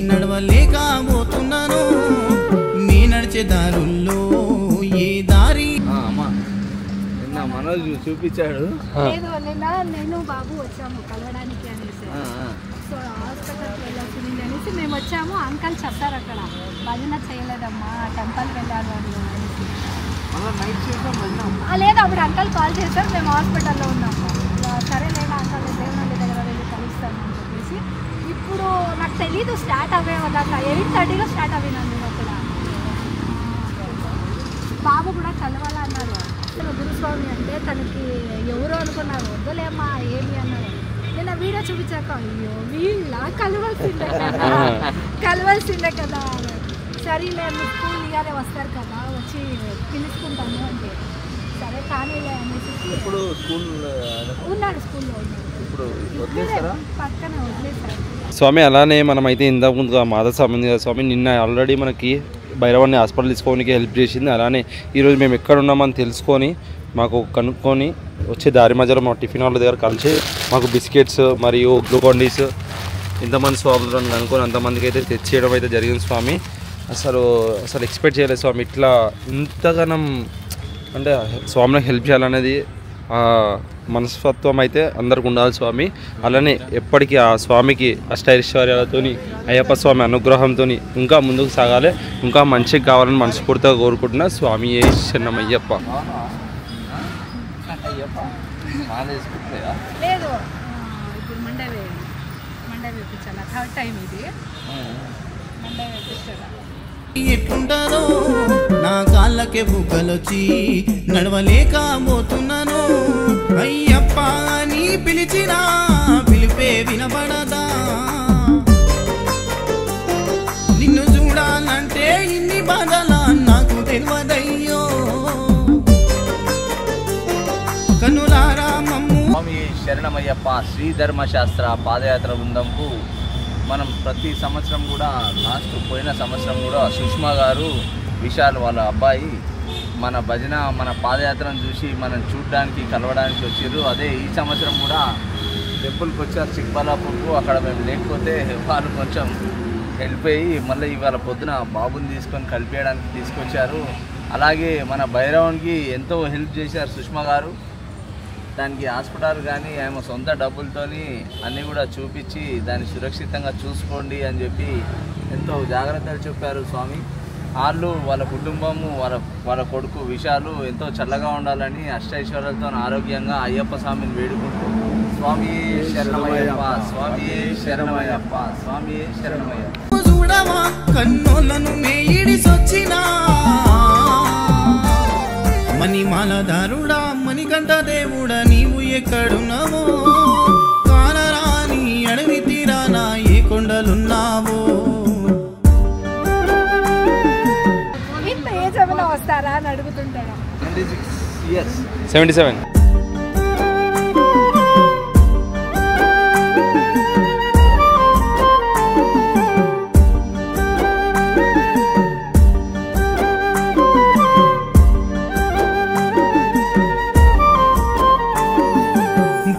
నడవలేకపోతున్నాను. మీ నడిచే దారుల్లో ఏ దారి. మనోజ్ చూపించాడు. నేను బాబు వచ్చాము కలవడానికి అనేసి. సో హాస్పిటల్కి వెళ్ళాల్సింది అనేసి మేము వచ్చాము. అంకల్ చెప్తారు అక్కడ భజన చేయలేదమ్మా, టెంపుల్ వెళ్ళాను అని అనేసి. లేదు అప్పుడు అంకల్ కాల్ చేశారు, మేము హాస్పిటల్లో ఉన్నాము. సరే లేదా అంకల్ దేవుని దగ్గర వెళ్ళి కలుస్తాను అని చెప్పేసి. ఇప్పుడు నాకు తెలీదు స్టార్ట్ అవే వద్దాక 8:30 స్టార్ట్ అయ్యాను నేను అక్కడ. బాబు కూడా కలవాలన్నారు. గురుస్వామి అంటే తనకి ఎవరు అనుకున్నారు, వద్దులేమ్మా ఏమి అన్నారు. నేను వీడియో చూపించాక అయ్యో వీళ్ళ కలవాల్సిందే కదా. సరేలే మీ స్కూల్ ఇయరే వస్తారు కదా వచ్చి పిలుచుకుంటాను అంటే సరే కానీలే అనేసి ఉన్నాడు స్కూల్లో పక్కన వదిలేశారు. స్వామి అలానే మనమైతే ఇంతకు ముందుగా మాధస్వామి స్వామి నిన్న ఆల్రెడీ మనకి భైరవాన్ని హాస్పిటల్ తీసుకోవడానికి హెల్ప్ చేసింది. అలానే ఈరోజు మేము ఎక్కడ ఉన్నామని తెలుసుకొని మాకు కనుక్కొని వచ్చే దారి మధ్యలో మా టిఫిన్ వాళ్ళ దగ్గర కలిసి మాకు బిస్కెట్స్ మరియు గ్లూకాండీస్ ఇంతమంది స్వాములను కనుక్కొని అంతమందికి అయితే తెచ్చేయడం అయితే జరిగింది స్వామి. అసలు ఎక్స్పెక్ట్ చేయలేదు స్వామి ఇట్లా ఇంతగానం అంటే స్వామికి హెల్ప్ చేయాలనేది మనస్తత్వం అయితే అందరికి ఉండాలి స్వామి. అలానే ఎప్పటికీ ఆ స్వామికి అష్టైశ్వర్యాలతోని అయ్యప్ప స్వామి అనుగ్రహంతో ఇంకా ముందుకు సాగాలి, ఇంకా మంచిగా కావాలని మనస్ఫూర్తిగా కోరుకుంటున్నా. స్వామి శరణమయ్యప్ప. లేదు ఇప్పుడు మండే వేపించాలా, థర్డ్ టైం ఇది మండే వేపించాలా. ఎట్లుంటారో నా కాళ్ళకే బుగ్గలొచ్చి నడవలేకపోతున్నాను. అయ్యప్ప అని పిలిచినా పిలిపే వినబడదా? నిన్ను చూడాలంటే ఇన్ని బాధలా నాకు తెలియదయ్యో. కన్నులారా మమ్ము. స్వామి శరణమయ్యప్ప శ్రీ ధర్మశాస్త్ర పాదయాత్ర బృందంకు మనం ప్రతి సంవత్సరం కూడా పోయిన సంవత్సరం కూడా సుష్మా గారు విశాల్ వాళ్ళ అబ్బాయి మన భజన మన పాదయాత్రను చూసి మనం చూడడానికి కలవడానికి వచ్చారు. అదే ఈ సంవత్సరం కూడా టెంపుల్కి వచ్చారు చిక్బల్లాపూర్కు. అక్కడ మేము లేకపోతే వాళ్ళు కొంచెం హెల్ప్ అయ్యి మళ్ళీ ఇవాళ పొద్దున బాబుని తీసుకొని కలిపేయడానికి తీసుకొచ్చారు. అలాగే మన భైరవునికి ఎంతో హెల్ప్ చేశారు సుష్మా గారు. దానికి హాస్పిటల్ కానీ ఆమె సొంత డబ్బులతోని అన్నీ కూడా చూపించి దాన్ని సురక్షితంగా చూసుకోండి అని చెప్పి ఎంతో జాగ్రత్తలు చెప్పారు స్వామి. వాళ్ళు వాళ్ళ కుటుంబము వాళ్ళ కొడుకు విశాలు ఎంతో చల్లగా ఉండాలని అష్టైశ్వర్యాలతో ఆరోగ్యంగా అయ్యప్ప స్వామిని వేడుకుంటూ స్వామి శరణమయ్యప్ప, స్వామి శరణమయ్యప్ప, స్వామి శరణమయ్యప్ప. చూడవా కన్నులను మేయిడిసొచ్చినా మణిమాలధారుడా మణికంఠ దేవుడా నీవు ఎక్కడున్నావో? కానరాని అడవి తీరానా ఏ కొండలున్నావో? ఇంత ఏజ్ ఏమైనా వస్తారా అని అడుగుతుంటాడు. 77.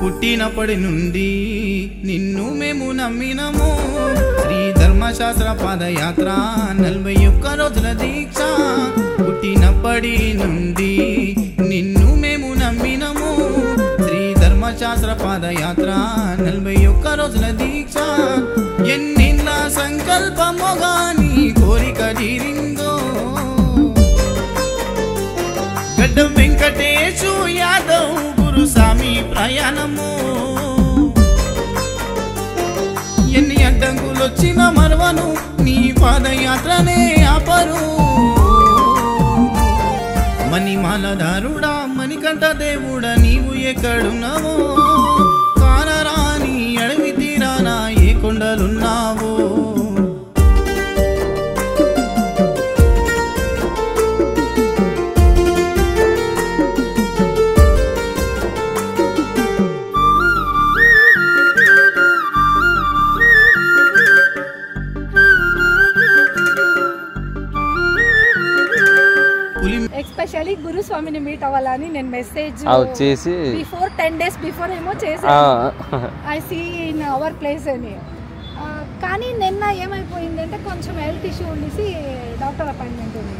పుట్టినప్పటి నుండి నిన్ను మేము నమ్మినము. శ్రీ ధర్మశాస్త్ర పాదయాత్ర 41 రోజుల దీక్ష. పుట్టినప్పటి నుండి నిన్ను మేము నమ్మినము. శ్రీ ధర్మశాస్త్ర పాదయాత్ర 41 రోజుల దీక్ష. ఎన్నిళ్ళ సంకల్పము గాని కోరిక తీరిందో. గడ్డం వెంకటేశు యాదవ్ గురుస్వామి ప్రయాణము. ఎన్ని అడ్డంకులొచ్చిన మరవను నీ పాదయాత్రనే ఆపరు. మణిమాలధారుడా మణికంఠ దేవుడా నీవు ఎక్కడున్నావో? కానరాని అడవి తీరానా ఏ కొండలున్నావో? ఎస్పెషల్లీ గురుస్వామిని మీట్ అవ్వాలని నేను మెసేజ్ చేసి బిఫోర్ 10 days బిఫోర్ ఏమో చేశాను. I see in our place అని. కానీ నిన్న ఏమైపోయిందంటే కొంచెం హెల్త్ ఇష్యూ ఉండేసి డాక్టర్ అపాయింట్మెంట్ ఉంది,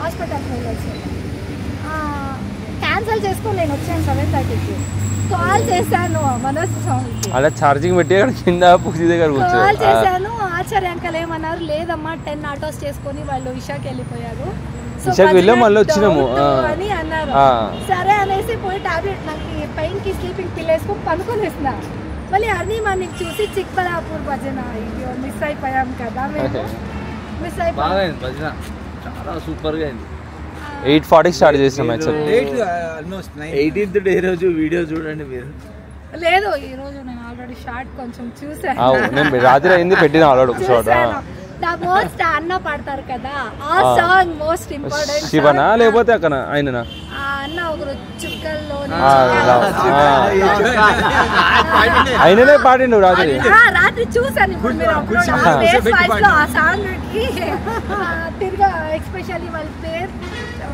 హాస్పిటల్కి వెళ్ళొచ్చు. క్యాన్సిల్ చేసుకొని నేను వచ్చాను 7:30కి. కాల్ చేశాను మనోజ్ స్వామికి, అలా ఛార్జింగ్ పెట్టి కింద పూజ దగ్గర కాల్ చేశాను. ఆచార్య అంకల్ ఏమన్నారు, లేదమ్మా 10 ఆటోస్ చేసుకొని వాళ్ళు విశాఖకి వెళ్ళిపోయారు మళ్ళీ వచ్చినాము అని అన్నారు. సరే అనేసి పోయి టాబ్లెట్ నాకు పెయిన్ కి స్లీపింగ్ పిల్ వేసుకొని పనుకొనేసిన. మళ్ళీ అర్లీ మార్నింగ్ చూసి చిక్బల్లాపూర్ భజన మిస్ అయిపోయాం కదా మేము. మిస్ అయిపోయాం. చాలా సూపర్ గా అయింది. 8:40 స్టార్ట్ చేసినాం యాక్చువల్లీ. 18th డే రోజు వీడియో చూడండి మీరు. లేదు ఈ రోజు నేను ఆల్రెడీ షార్ట్ కొంచెం చూసాను. నేను రాత్రి అయింది పెట్టిన ఆల్రెడీ షార్ట్. మోస్ట్ అన్న పడతారు కదా ఆ సాంగ్ మోస్ట్ ఇంపార్టెంట్. శివనా లేకపోతే అక్కడ ఆయననా? అన్న ఒకరు చుక్కల్లో ఆయననే పాడిండు రాత్రి. రాత్రి చూసాను. ఇప్పుడు మీరు ఆ సాంగ్ కి తిరిగా ఎస్పెషల్లీ వాళ్ళ పేరు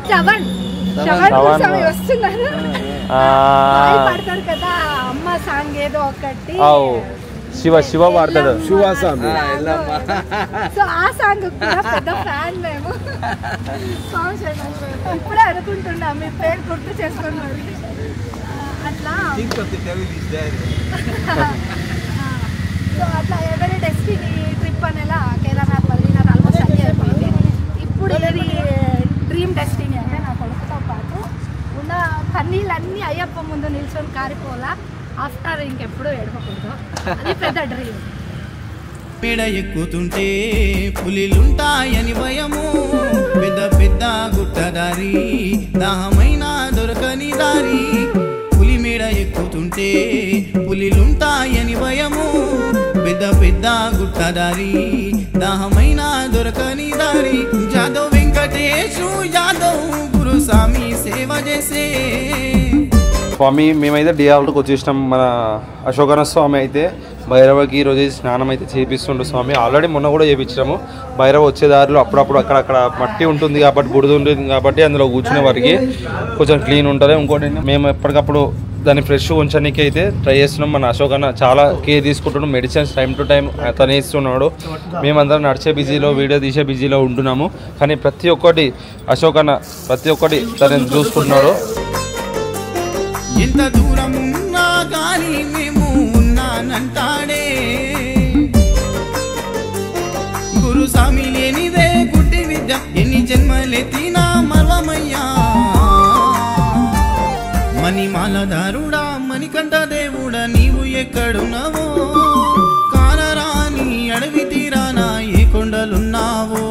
శ్రవణ్ వస్తున్నారు పడతారు కదా అమ్మ సాంగ్ ఏదో ఒకటి శివ పాడతాడు శివస్వామి సో ఆ సాంగ్ కూడా పెద్ద ఫ్యాన్ మేము. ఇప్పుడే అనుకుంటున్నాం మీ పేరు గుర్తు చేసుకున్నారు. అట్లా సో అట్లా ఎవరి డెస్టినీ ట్రిప్ అనేలా కేదార్నాథ్ బద్రీనాథ్ ఆల్మోస్ట్ అన్నీ అయిపోయింది. ఇప్పుడు ఇది డ్రీమ్ డెస్టినీ అంటే నా కొడుకుతో పాటు ఉన్న కన్నీళ్ళన్నీ అయ్యప్ప ముందు నిల్చొని కారిపోలా ఆఫ్టర్ ఇంకెప్పుడు ఏడవకూడదు. అది పెద్ద డ్రీమ్. మేడ ఎక్కుతుంటే పులిలుంటాయని భయము, పెద్ద పెద్ద గుట్టదారి దాహమైన దొరకని దారి. పులి మేడ ఎక్కుతుంటే పులిలుంటాయని భయము, పెద్ద పెద్ద గుట్టదారి దాహమైన దొరకని దారి. జాదవ్ వెంకటేశు యాదవ్ గురుస్వామి సేవ చేసే స్వామి. మేమైతే డిఆర్కి వచ్చేసినాం. మన అశోకన స్వామి అయితే భైరవకి ఈరోజు స్నానం అయితే చేపిస్తుండ్రు స్వామి. ఆల్రెడీ మొన్న కూడా చేయించాము. భైరవ వచ్చే దారిలో అప్పుడప్పుడు అక్కడక్కడ మట్టి ఉంటుంది కాబట్టి, బుడిద ఉంటుంది కాబట్టి అందులో కూర్చునే వారికి కొంచెం క్లీన్ ఉంటుంది. ఇంకోటి మేము ఎప్పటికప్పుడు దాన్ని ఫ్రెష్ ఉంచడానికి అయితే ట్రై చేస్తున్నాం. మన అశోకన్న చాలా కేర్ తీసుకుంటున్నాం. మెడిసిన్స్ టైం టు టైం తను ఇస్తున్నాడు. మేమందరం నడిచే బిజీలో, వీడియో తీసే బిజీలో ఉంటున్నాము. కానీ ప్రతి ఒక్కటి అశోకన్న ప్రతి ఒక్కటి తనని చూసుకుంటున్నాడు. ఎంత దూరం ఉన్నా కానీ మేము ఉన్నానంటాడే గురుస్వామి. లేనిదే గుడ్డి విద్య ఎన్ని జన్మలెత్తినా మర్వమయ్యా. మణిమాలధారుడా మణికంఠ దేవుడా నీవు ఎక్కడున్నావో, కానరాని అడవి తీరానా ఏ కొండలున్నావో.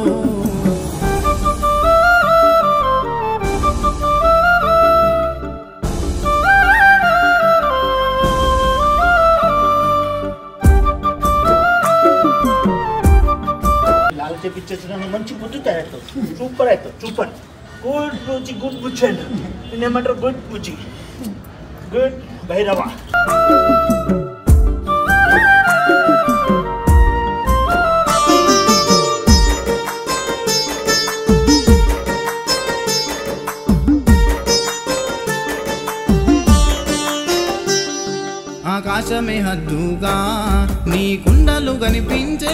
మంచి బుద్ధి తయారవుతుంది. సూపర్ అవుతుంది. సూపర్ గుడ్ బుజ్జి, గుడ్ బుజ్జి అండి. నేనేమంటారు గుడ్ బుజ్జి, గుడ్ భైరవ. ఆకాశమే హద్దుగా నీ కుండలు కనిపించే,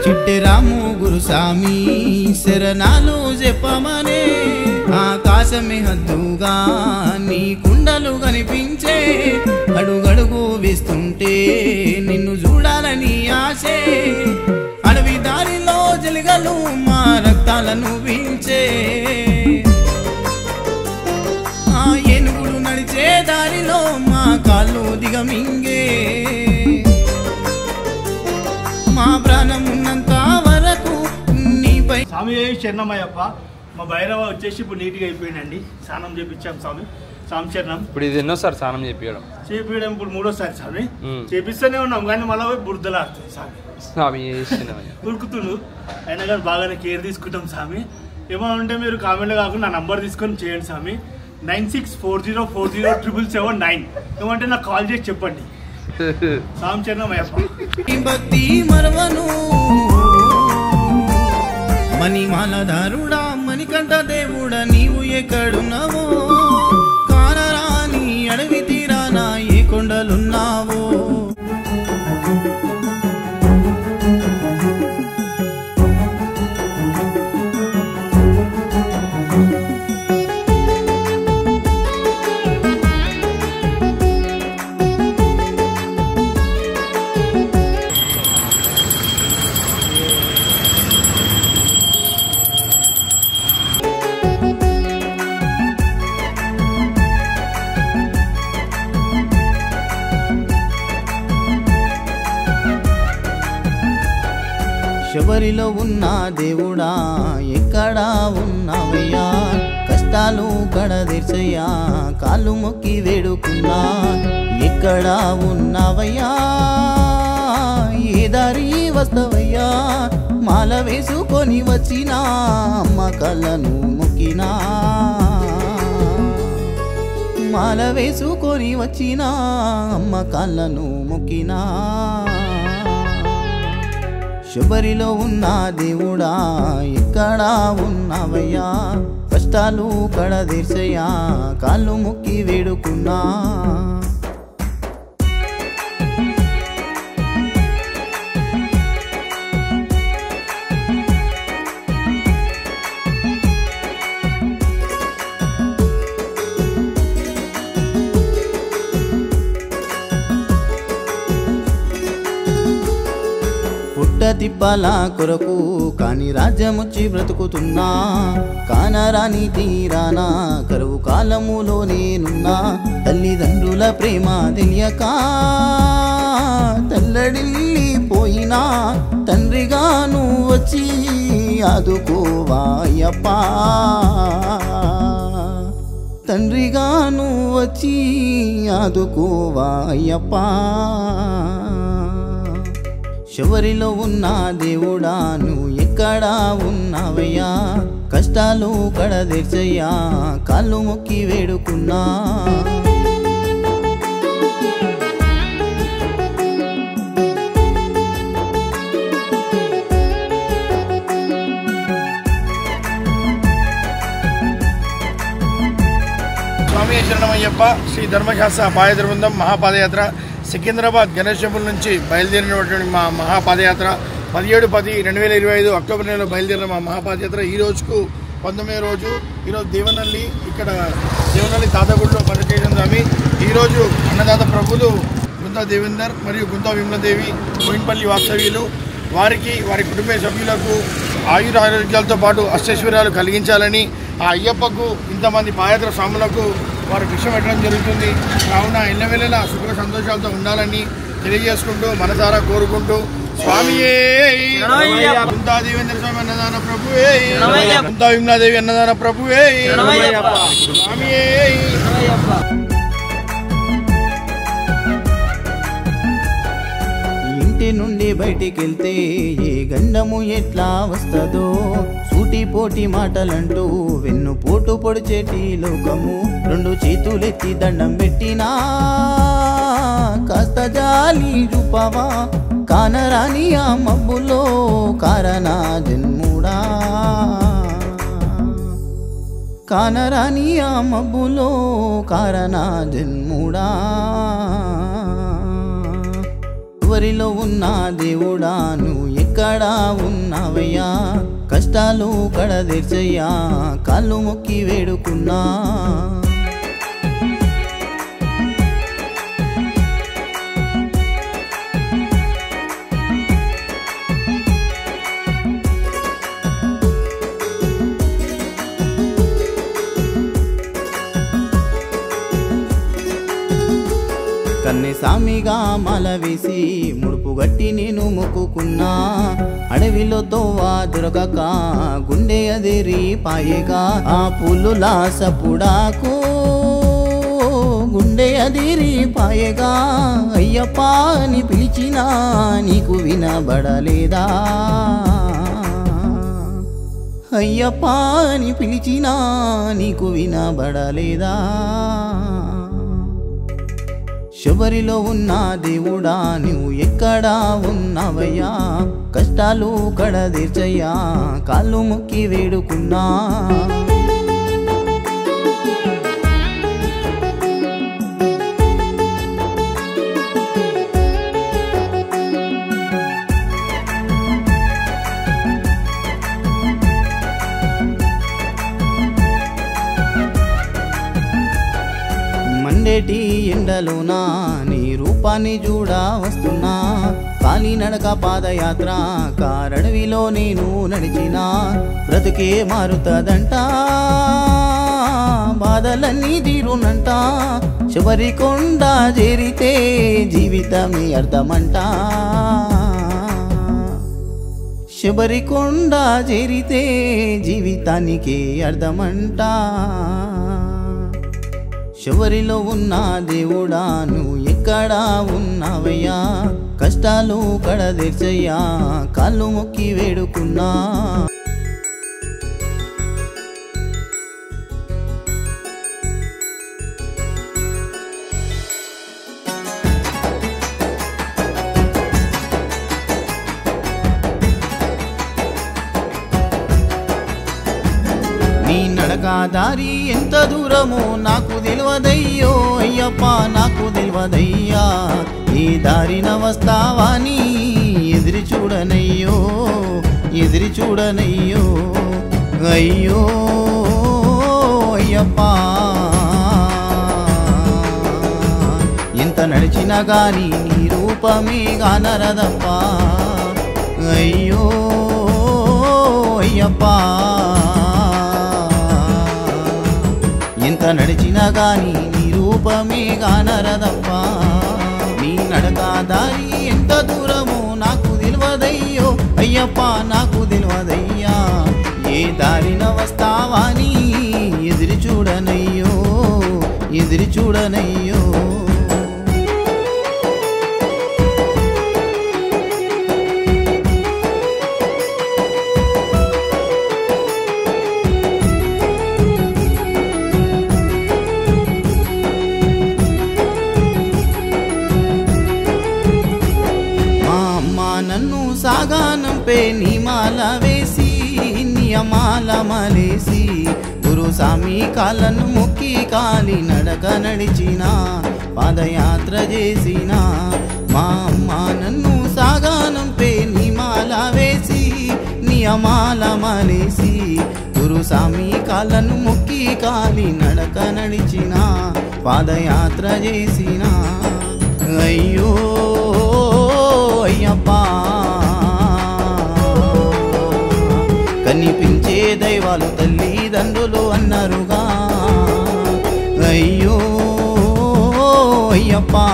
చిట్టెరాము గురుస్వామి శరణాలు చెప్పమనే. ఆకాశమే హద్దుగా నీ కుండలు కనిపించే, అడుగడుగు వేస్తుంటే నిన్ను చూడాలని ఆశే. అడవి దారిలో జలిగలు మా రక్తాలను వీల్చే, ఆ ఏనుగులు నడిచే దారిలో మా కాళ్ళు దిగమింగే. మా ప్రాణం ఉన్నంత వరకు నీపై. స్వామి శరణమయ్యప్ప. మా భైరవ వచ్చేసి ఇప్పుడు నీట్గా అయిపోయిందండి. స్నానం చేపించాం స్వామి. స్వామి శరణం. ఇప్పుడు ఇది ఎన్నోసారి స్నానం చేపించడం ఇప్పుడు మూడోసారి స్వామి. చేపిస్తూనే ఉన్నాం కానీ మళ్ళీ బురదలాడుతుంది స్వామి. ఉరుకుతుడు అయినా కానీ బాగానే కేర్ తీసుకుంటాం స్వామి. ఏమో ఉంటే మీరు కామెంట్లో కాకుండా నా నంబర్ తీసుకొని చేయండి స్వామి. 9640407779. ఏమంటే నాకు కాల్ చేసి చెప్పండి. స్వామి శరణమయ్యప్ప. భక్తి మరవను మణిమాలధారుడా మణికంఠ దేవుడా నీవు ఎక్కడున్నావో, కానరాని అడవి తీరానా ఏ కొండలున్నావో. శబరిలో ఉన్న దేవుడా ఎక్కడా ఉన్నావయ్యా, కష్టాలు కడదీర్చయ్యా కాళ్ళు మొక్కి వేడుకున్నా. ఎక్కడా ఉన్నావయ్యా ఏ దారి వస్తవయ్యా, మాల వేసుకొని వచ్చినా అమ్మ కళ్ళను మొక్కినా. మాల వేసుకొని వచ్చినా అమ్మ కాళ్ళను మొక్కినా. శబరిలో ఉన్న దేవుడా ఎక్కడా ఉన్నావయ్యా, కష్టాలు కడదీర్చయ్యా కాళ్ళు మొక్కి వేడుకున్నా. తిప్పల కొరకు కాని రాజ్యముచ్చి బ్రతుకుతున్నా కానరాని తీరానా కరువు కాలములో నేనున్నా తల్లిదండ్రుల ప్రేమ తెలియక తల్లడిల్లిపోయినా తండ్రిగాను వచ్చి ఆదుకోవా అయ్యప్పా తండ్రిగాను వచ్చి ఆదుకోవా అయ్యప్పా శబరిలో ఉన్న దేవుడా నువ్వు ఎక్కడా ఉన్నావయ్యా కష్టాలు కడదీర్చయ్యా కాళ్ళు మొక్కి వేడుకున్నా స్వామి శరణమయ్యప్ప శ్రీ ధర్మశాస్త్ర పాదయాత్ర బృందం మహాపాదయాత్ర సికింద్రాబాద్ గణేష్ టెంపుల్ నుంచి బయలుదేరినటువంటి మా మహాపాదయాత్ర 17/10/2025 అక్టోబర్ నెలలో బయలుదేరిన మా మహాపాదయాత్ర ఈ రోజుకు 19వ రోజు. ఈరోజు దేవనల్లి ఇక్కడ దేవనల్లి తాతగుడిలో పనిచేసిన స్వామి. ఈరోజు అన్నదాత ప్రభులు గుంతా దేవేందర్ మరియు గుంతా విమలాదేవి బోయిన్పల్లి వాస్తవ్యులు వారికి వారి కుటుంబ సభ్యులకు ఆయురారోగ్యాలతో పాటు అష్టైశ్వర్యాలు కలిగించాలని ఆ అయ్యప్పకు ఇంతమంది పాదయాత్ర స్వాములకు వారు భిక్ష పెట్టడం జరుగుతుంది. కావున ఎల్లవెల్లలా సుఖ సంతోషాలతో ఉండాలని తెలియజేసుకుంటూ మనసారా కోరుకుంటూ స్వామియే గుంతా దేవేంద్ర స్వామి అన్నదాన ప్రభువే గుంతా విమలాదేవి అన్నదాన ప్రభువే స్వామియే. ఇంటి నుండి బయటికెళ్తే ఏ గండము ఎట్లా వస్తుందో సూటి పోటీ మాటలంటూ వెన్ను పోటు పొడిచేటి లోకము రెండు చేతులెత్తి దండం పెట్టినా కాస్త జాలి చూపవా కానరాని ఆ మబ్బులో కారణ జన్ముడా కానరాని ఆ మబ్బులో కారణ జన్ముడా ఎవరిలో ఉన్న దేవుడా నువ్వు ఎక్కడా ఉన్నావయ్యా కష్టాలు కడదీర్చయ్యా కాళ్ళు మొక్కి వేడుకున్నా కన్నె సామిగా మాల వేసి ముడుపు గట్టి నేను మొక్కుకున్నా అడవిలో తోవా దొరకక గుండె అదిరి పాయగా ఆ పుల్లులా సపుడాకు గుండె అదిరి పాయగా అయ్యప్ప అని పిలిచినా నీకు వినబడలేదా అయ్యప్ప అని పిలిచినా నీకు వినబడలేదా శబరిలో ఉన్న దేవుడా నువ్వు ఎక్కడా ఉన్నావయ్యా కష్టాలు కడదీర్చయ్యా కాళ్ళు మొక్కి వేడుకున్నా మండేటి ఎండలోనా నీ రూపాన్ని చూడా వస్తున్నా కాలినడక పాదయాత్ర కారడవిలో నేను నడిచినా బ్రతుకే మారుతదంట బాధలన్నీ తీరునంట శబరికొండ చేరితే జీవితమే అర్థమంట శబరికొండ చేరితే జీవితానికే అర్థమంట శబరిలో ఉన్న దేవుడా నువ్వు ఎక్కడా ఉన్నావయ్యా కష్టాలు కడదీర్చయ్యా కాళ్ళు మొక్కి వేడుకున్నా నీ నడక దారి ఎంత దూరమో నాకు తెలియదయ్యో అయ్యప్ప నాకు తెలియదయ్యా నీ దారిన వస్తావాని ఎదిరి చూడనయ్యో అయ్యో అయ్యప్ప ఎంత నడిచినా గాని నీ రూపమే గానరదప్ప అయ్యో అయ్యప్పా ఎంత నడిచినా గాని నీ రూపమే గానరదప్పా నీ నడక దారి ఎంత దూరమో నాకు తెలియదయ్యో అయ్యప్పా నాకు తెలియదయ్యా ఏ దారిన వస్తావాని ఎదురు చూడనయ్యో ఎదురు చూడనయ్యో నన్ను సాగానంపే నిమాల వేసి నియమాల మలేసి గురుస్వామి కాళ్ళను మొక్కి కాలి నడక నడిచిన పాదయాత్ర చేసిన మా అమ్మ నన్ను సాగానంపే నిమాల వేసి నియమాల మలేసి గురుస్వామి కాళ్ళను మొక్కి కాలి నడక నడిచిన పాదయాత్ర చేసిన అయ్యో అయ్యప్పా కనిపించే దైవాలు తల్లిదండ్రులు అన్నారుగా అయ్యో అయ్యప్పా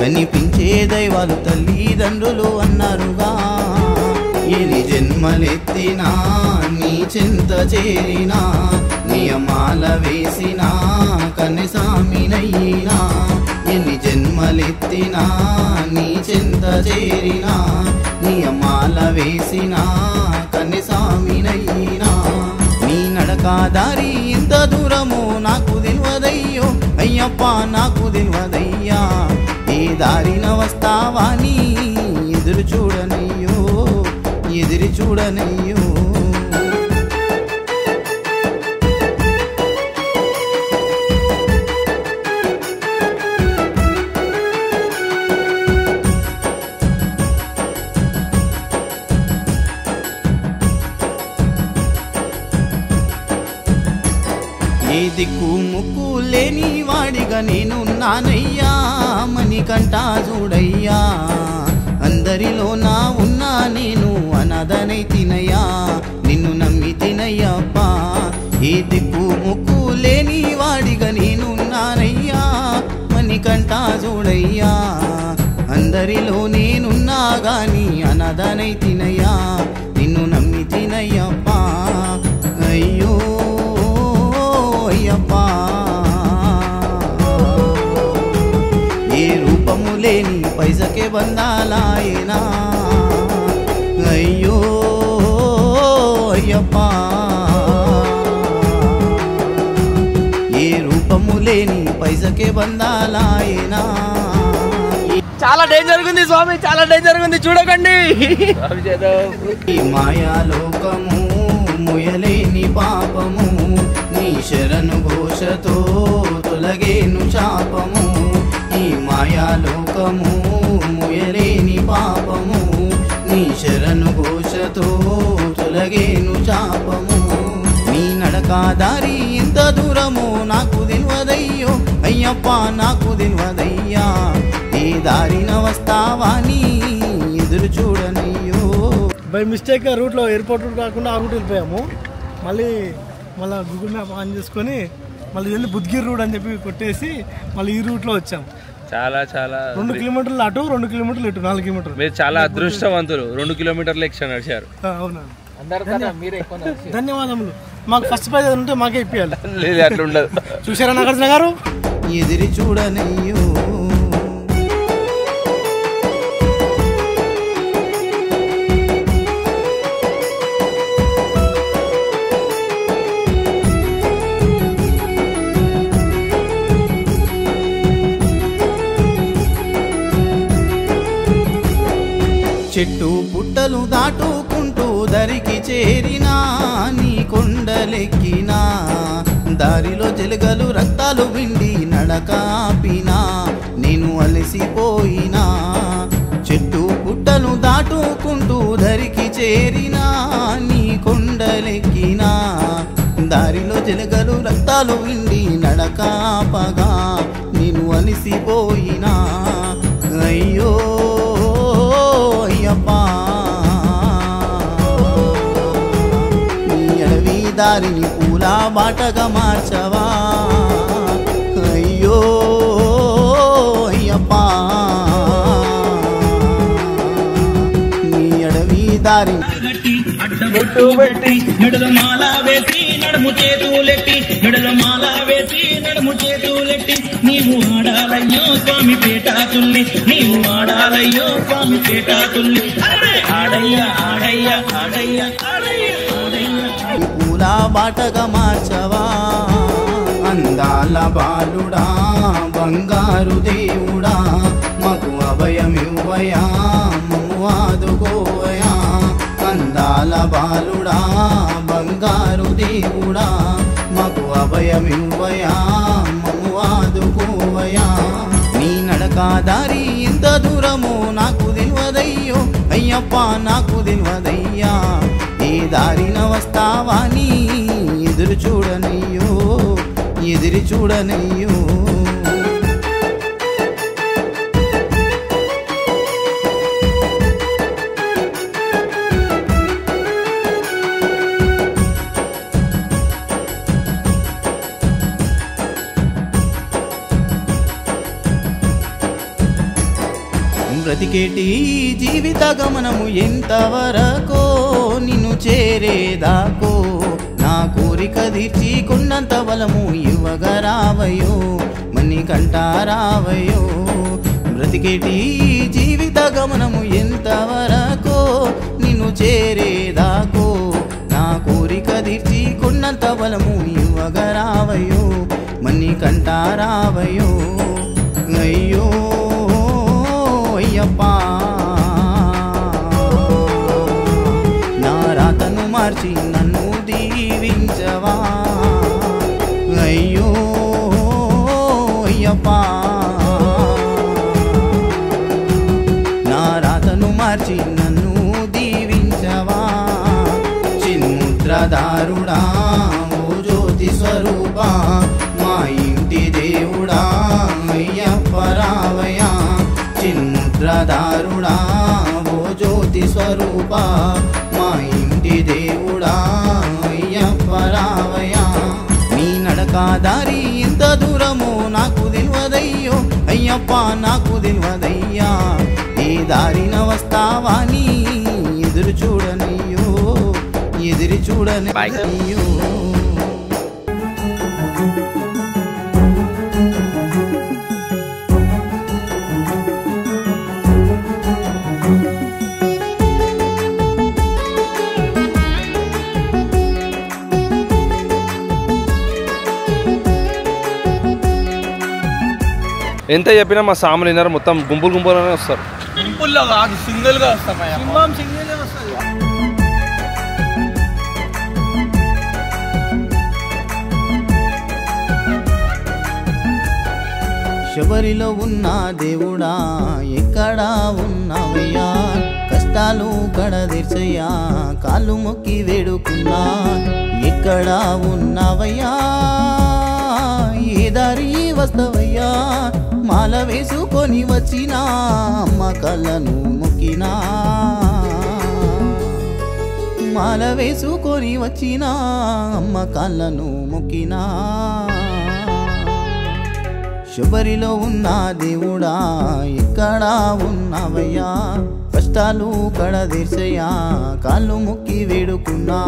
కనిపించే దైవాలు తల్లిదండ్రులు అన్నారుగా ఎన్ని జన్మలెత్తినా నీ చింత చేరినా నియమాల వేసినా కన్నెసామినయ్యినా ఎన్ని జన్మలెత్తినా నీ చింత చేరినా నియమాల వేసినా కన్నెసామినయ్యినా నీ నడక దారి ఇంత దూరమో నాకు తెలియదయ్యో అయ్యప్ప నాకు తెలియదయ్యా ఏ దారిన వస్తావాని ఎదురు చూడనయ్యో ఎదురు చూడనయ్యో ఏ దిక్కు ముక్కు లేని వాడిగా నేను నానయ్యా మణికంఠ చూడయ్యా అందరిలో నా ఉన్నా నేను అనాథనై తినయ్యా నిన్ను నమ్మి తినయ్యప్పా ఏ దిక్కు ముక్కు లేని వాడిగా నేను నానయ్యా మణికంఠ చూడయ్యా అందరిలో నేనున్నా గాని అనాథనై తినయ్యా నిన్ను నమ్మి తినయ్యప్పా అయ్యో అయ్యప్పా ఏ రూపము లేని పైసకే బందాలాయనా అయ్యో అయ్యప్పా ఏ రూపము లేని పైసకే బందాలాయనా చాలా డేంజర్ ఉంది స్వామి చాలా డేంజర్ ఉంది చూడకండి ఈ మాయాలోకము ముయలేని పాపము నీ శరణు ఘోషతో తొలగేను శాపము ఈ మాయాలోకము ముయలేని పాపము నీ శరణు ఘోషతో తొలగేను శాపము నీ నడక దారి ఇంత దూరము నాకు తెలియదయ్యో అయ్యప్ప నాకు తెలియదయ్యా ఏ దారిన వస్తావాని ఎదురు చూడనయ్యో బై మిస్టేక్ రూట్లో ఎయిర్పోర్ట్ రూట్ కాకుండా ఆ రూట్ వెళ్ళిపోయాము మళ్ళీ గూగుల్ మ్యాప్ ఆన్ చేసుకొని మళ్ళీ వెళ్ళి బుద్గిర్ రూట్ అని చెప్పి కొట్టేసి మళ్ళీ ఈ రూట్లో వచ్చాము చాలా చాలా 2 కిలోమీటర్లు అటు 2 కిలోమీటర్లు ఇటు 4 కిలోమీటర్లు మీరు చాలా అదృష్టవంతులు 2 కిలోమీటర్లు ఎక్స్ట్రా నడిచారు అవునా ధన్యవాదములు మాకు ఫస్ట్ ప్రైజ్ ఉంటే మాకే ఇప్పియాలి లేదు అట్లా ఉండదు చూసారా నాగార్జున గారు ఎదిరి చూడనయ్యో చెట్టు పుట్టలు దాటుకుంటూ దరికి చేరినా నీ కొండలెక్కినా దారిలో జలగలు రక్తాలు విండి నడకాపినా నేను అలసిపోయినా చెట్టు పుట్టలు దాటుకుంటూ దరికి చేరినా నీ కొండలెక్కినా దారిలో జలగలు రక్తాలు విండి నడకాపగా నేను అలసిపోయినా అయ్యో అయ్యప్పా నీ అడవి దారిని పూల బాటగా మార్చవా అయ్యో అయ్యప్పా నీ అడవి దారిని బొట్టు పెట్టి నడుల మాల వేసి నడుము చేతులెట్టి నడుల మాల వేసి నడుము చేతులెట్టి నీవు ఆడాలయ్యో స్వామి పేటాతుల్లి నీవు ఆడాలయ్యో స్వామి పేటాతుల్లి ఆడయ్యా ఆడయ్యా ఆడయ్యా ఆడయ్యా పూల బాటగా మార్చవా అందాల బాలుడా బంగారు దేవుడా మాకు అభయమివ్వయా మమ్ము ఆదుకోవయా అందాల బాలుడా బంగారు దేవుడా మాకు అభయమివ్వయా మమ్ము ఆదుకోవయా నీ నడకా దారి ఇంత దూరము నాకు తెలియదయ్యో అయ్యప్ప నాకు తెలియదయ్యా ఏ దారిన వస్తావా నీ ఎదురు చూడనయ్యో ఎదురు చూడనయ్యో బ్రతికేటి జీవిత గమనము ఎంతవరకో నిన్ను చేరేదాకో నా కోరిక తీర్చి కొన్నంత బలము ఇవ్వగరావయో మన్ని కంటారావయో బ్రతికేటి జీవిత గమనము ఎంతవరకో నిన్ను చేరేదాకో నా కోరిక తీర్చి కొన్నంత బలము ఇవ్వగరావయో మన్ని కంటారావయో అయ్యో అయ్యప్పా నా రాతను మార్చి నన్ను దీవించవా అయ్యో అయ్యప్పా నా రాతను మార్చి నన్ను దీవించవా చిన్ముద్రదారుడా ఓ జ్యోతి స్వరూపా మా ఇంటి దేవుడా అయ్యప్ప రావయ్యా చిన్ముద్రదారుడా ఓ జ్యోతి స్వరూపా మా ఇంటి దేవుడా అయ్యప్ప రావయ్యా నీ నడకా దారి ఇంత దూరము నాకు తెలియదయ్యో అయ్యప్ప నాకు తెలియదయ్యా ఏ దారిన వస్తావా నీ ఎదురు చూడనయ్యో ఎదురు చూడనయ్యో ఎంత చెప్పినా మా సాములు విన్నారు మొత్తం గుంపులు గుంపులుగానే వస్తారు గుంపుల్లో కాదు సింగిల్గా వస్తామయ్యా సింగిల్గా వస్తుంది శబరిలో ఉన్న దేవుడా ఎక్కడా ఉన్నావయ్యా కష్టాలు కడదీర్చయ్యా కాళ్ళు మొక్కి వేడుకున్నా ఎక్కడా ఉన్నావయ్యా ఏ దారి వస్తవయ్యా మాల వేసుకొని వచ్చినా అమ్మ కళ్ళను మొక్కినా మాల వేసుకొని వచ్చినా అమ్మ కాళ్ళను మొక్కినా శబరిలో ఉన్న దేవుడా ఎక్కడా ఉన్నావయ్యా కష్టాలు కడదీర్చయ్యా కాళ్ళు మొక్కి వేడుకున్నా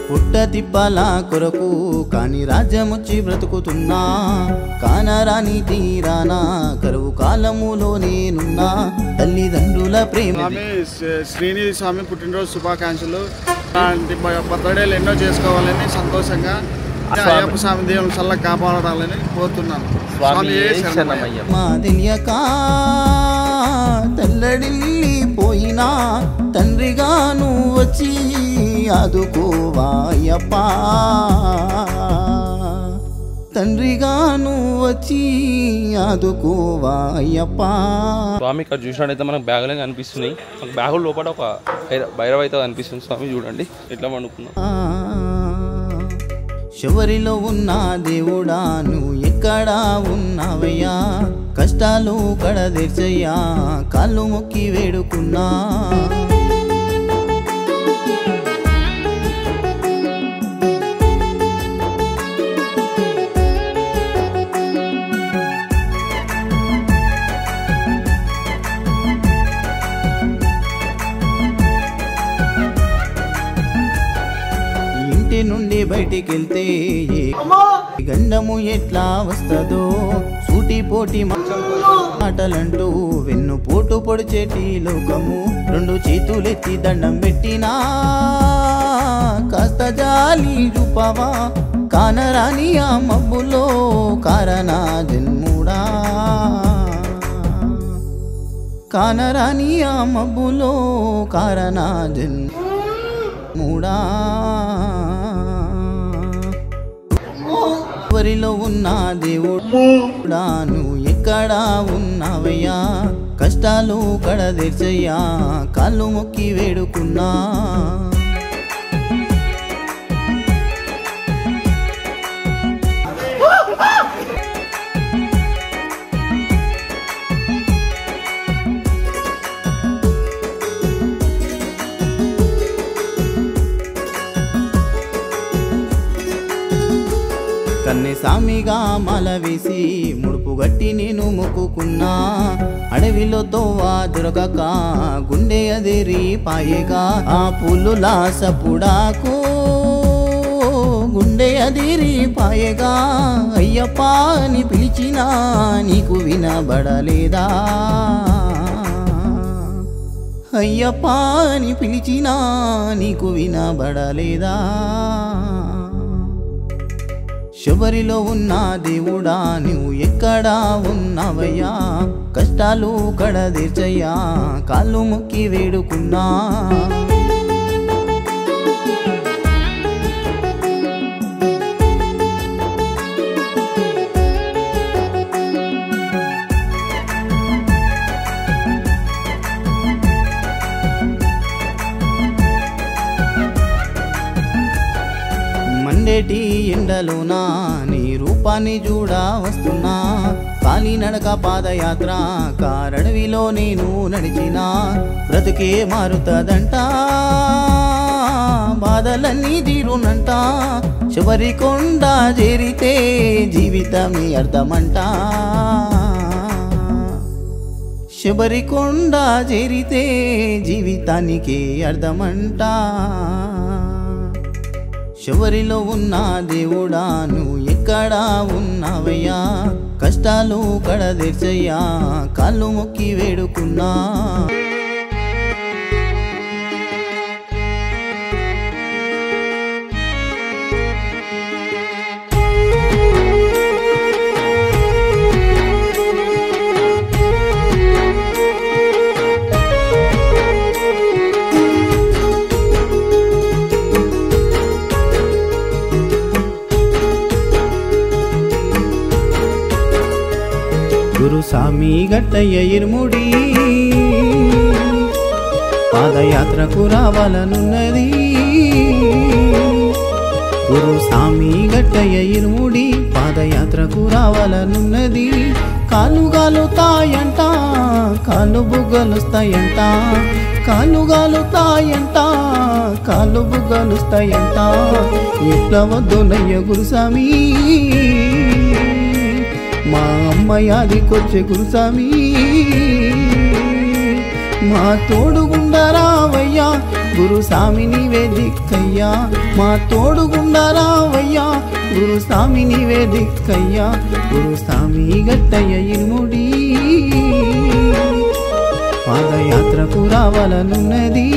పుట్ట తిప్పాల కొరకు కాని రాజ్యముచ్చి బ్రతుకుతున్నా కానరాని తీరానా కరువు కాలములో నేనున్నా తల్లిదండ్రుల ప్రేమ శ్రీనిధి స్వామి పుట్టినరోజు శుభాకాంక్షలు బర్త్డేలు ఎన్నో చేసుకోవాలని సంతోషంగా అయ్యప్ప స్వామి దేవుని చల్లగా కాపాడాలని కోరుతున్నాను. మా తెలియక తల్లడిల్లిపోయినా తండ్రిగా నువ్వు వచ్చి ఆదుకోవాయప్పా తండ్రిగాను వచ్చి ఆదుకోవా అయ్యప్ప. స్వామి ఇక్కడ చూసినట్టయితే మనకు బ్యాగులే కనిపిస్తున్నాయి. మనకు బ్యాగుల లోపల ఒక భైరవ అయితే కనిపిస్తుంది. స్వామి చూడండి ఎట్లా పండుకున్నా. శబరిలో ఉన్న దేవుడా నువ్వు ఎక్కడా ఉన్నావయ్యా, కష్టాలు కడదీర్చయ్యా, కాళ్ళు మొక్కి వేడుకున్నా. నుండి బయటికెళ్తే గండము ఎట్లా వస్తుందో, సూటి పోటీ మాటలంటూ వెన్ను పోటు పొడిచేటి లోకము, రెండు చేతులెత్తి దండం పెట్టినా కాస్త జాలి రూపవా, కానరాని ఆ మబ్బులో కారణ జన్ముడా, కానరాని ఆ మబ్బులో కారణ జన్ముడా. ఎవరిలో ఉన్న దేవుడా నువ్వు ఎక్కడా ఉన్నావయ్యా, కష్టాలు కడదీర్చయ్యా, కాళ్ళు మొక్కి వేడుకున్నా. కన్నె సామిగా మాల వేసి ముడుపు గట్టి నేను మొక్కుకున్నా, అడవిలో తోవా దొరకక గుండె అదిరి పాయగా, ఆ పుల్లులా సపుడాకు గుండె అదిరి పాయగా, అయ్యప్ప అని పిలిచినా నీకు వినబడలేదా, అయ్యప్ప అని పిలిచినా నీకు వినబడలేదా. శబరిలో ఉన్న దేవుడా నువ్వు ఎక్కడా ఉన్నావయ్యా, కష్టాలు కడదీర్చయ్యా, కాళ్ళు మొక్కి వేడుకున్నా. మండేటి ఎండలోనా నీ రూపాన్ని చూడా వస్తున్నా, కాలినడక పాదయాత్ర కారడవిలో నేను నడిచినా, బ్రతుకే మారుతదంట బాధలన్నీ తీరునంట, శబరి కొండ చేరితే జీవితమే అర్థమంట, శబరి కొండ చేరితే జీవితానికే అర్థమంట. శబరిలో ఉన్న దేవుడా నువ్వు ఎక్కడా ఉన్నావయ్యా, కష్టాలు కడదీర్చయ్యా, కాళ్ళు మొక్కి వేడుకున్నా. గురుసామి గట్టయ్య ఇరుముడి పాదయాత్రకు రావాలనున్నది, గురుసామి గట్టయ్య ఇరుముడి పాదయాత్రకు రావాలనున్నది, కాళ్ళు గాలుతాయంట కాళ్ళు బుగ్గలుస్తాయంట, కాళ్ళు గాలుతాయంట కాళ్ళు బుగ్గలుస్తాయంట, ఎట్లా వద్దునయ్య గురుసామి మా అమ్మయాదికొచ్చే గురుసామి, మా తోడుగుండరావయ్యా గురుసామి నీవే దిక్కయ్యా, మా తోడుగుండరావయ్యా గురుసామి నీవే దిక్కయ్యా. గురుసామి గట్టయ్య ఇరుముడి పాదయాత్రకు రావాలనున్నది,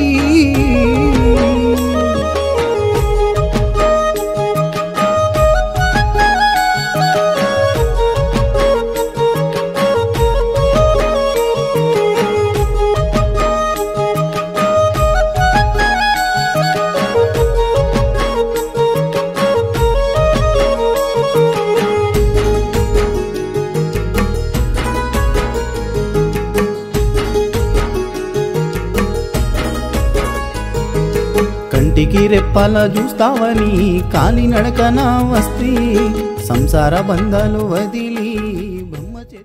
కంటికి రెప్పాల చూస్తావని కాలినడకన వస్తే సంసార బంధాలు వదిలి బ్రహ్మచర్య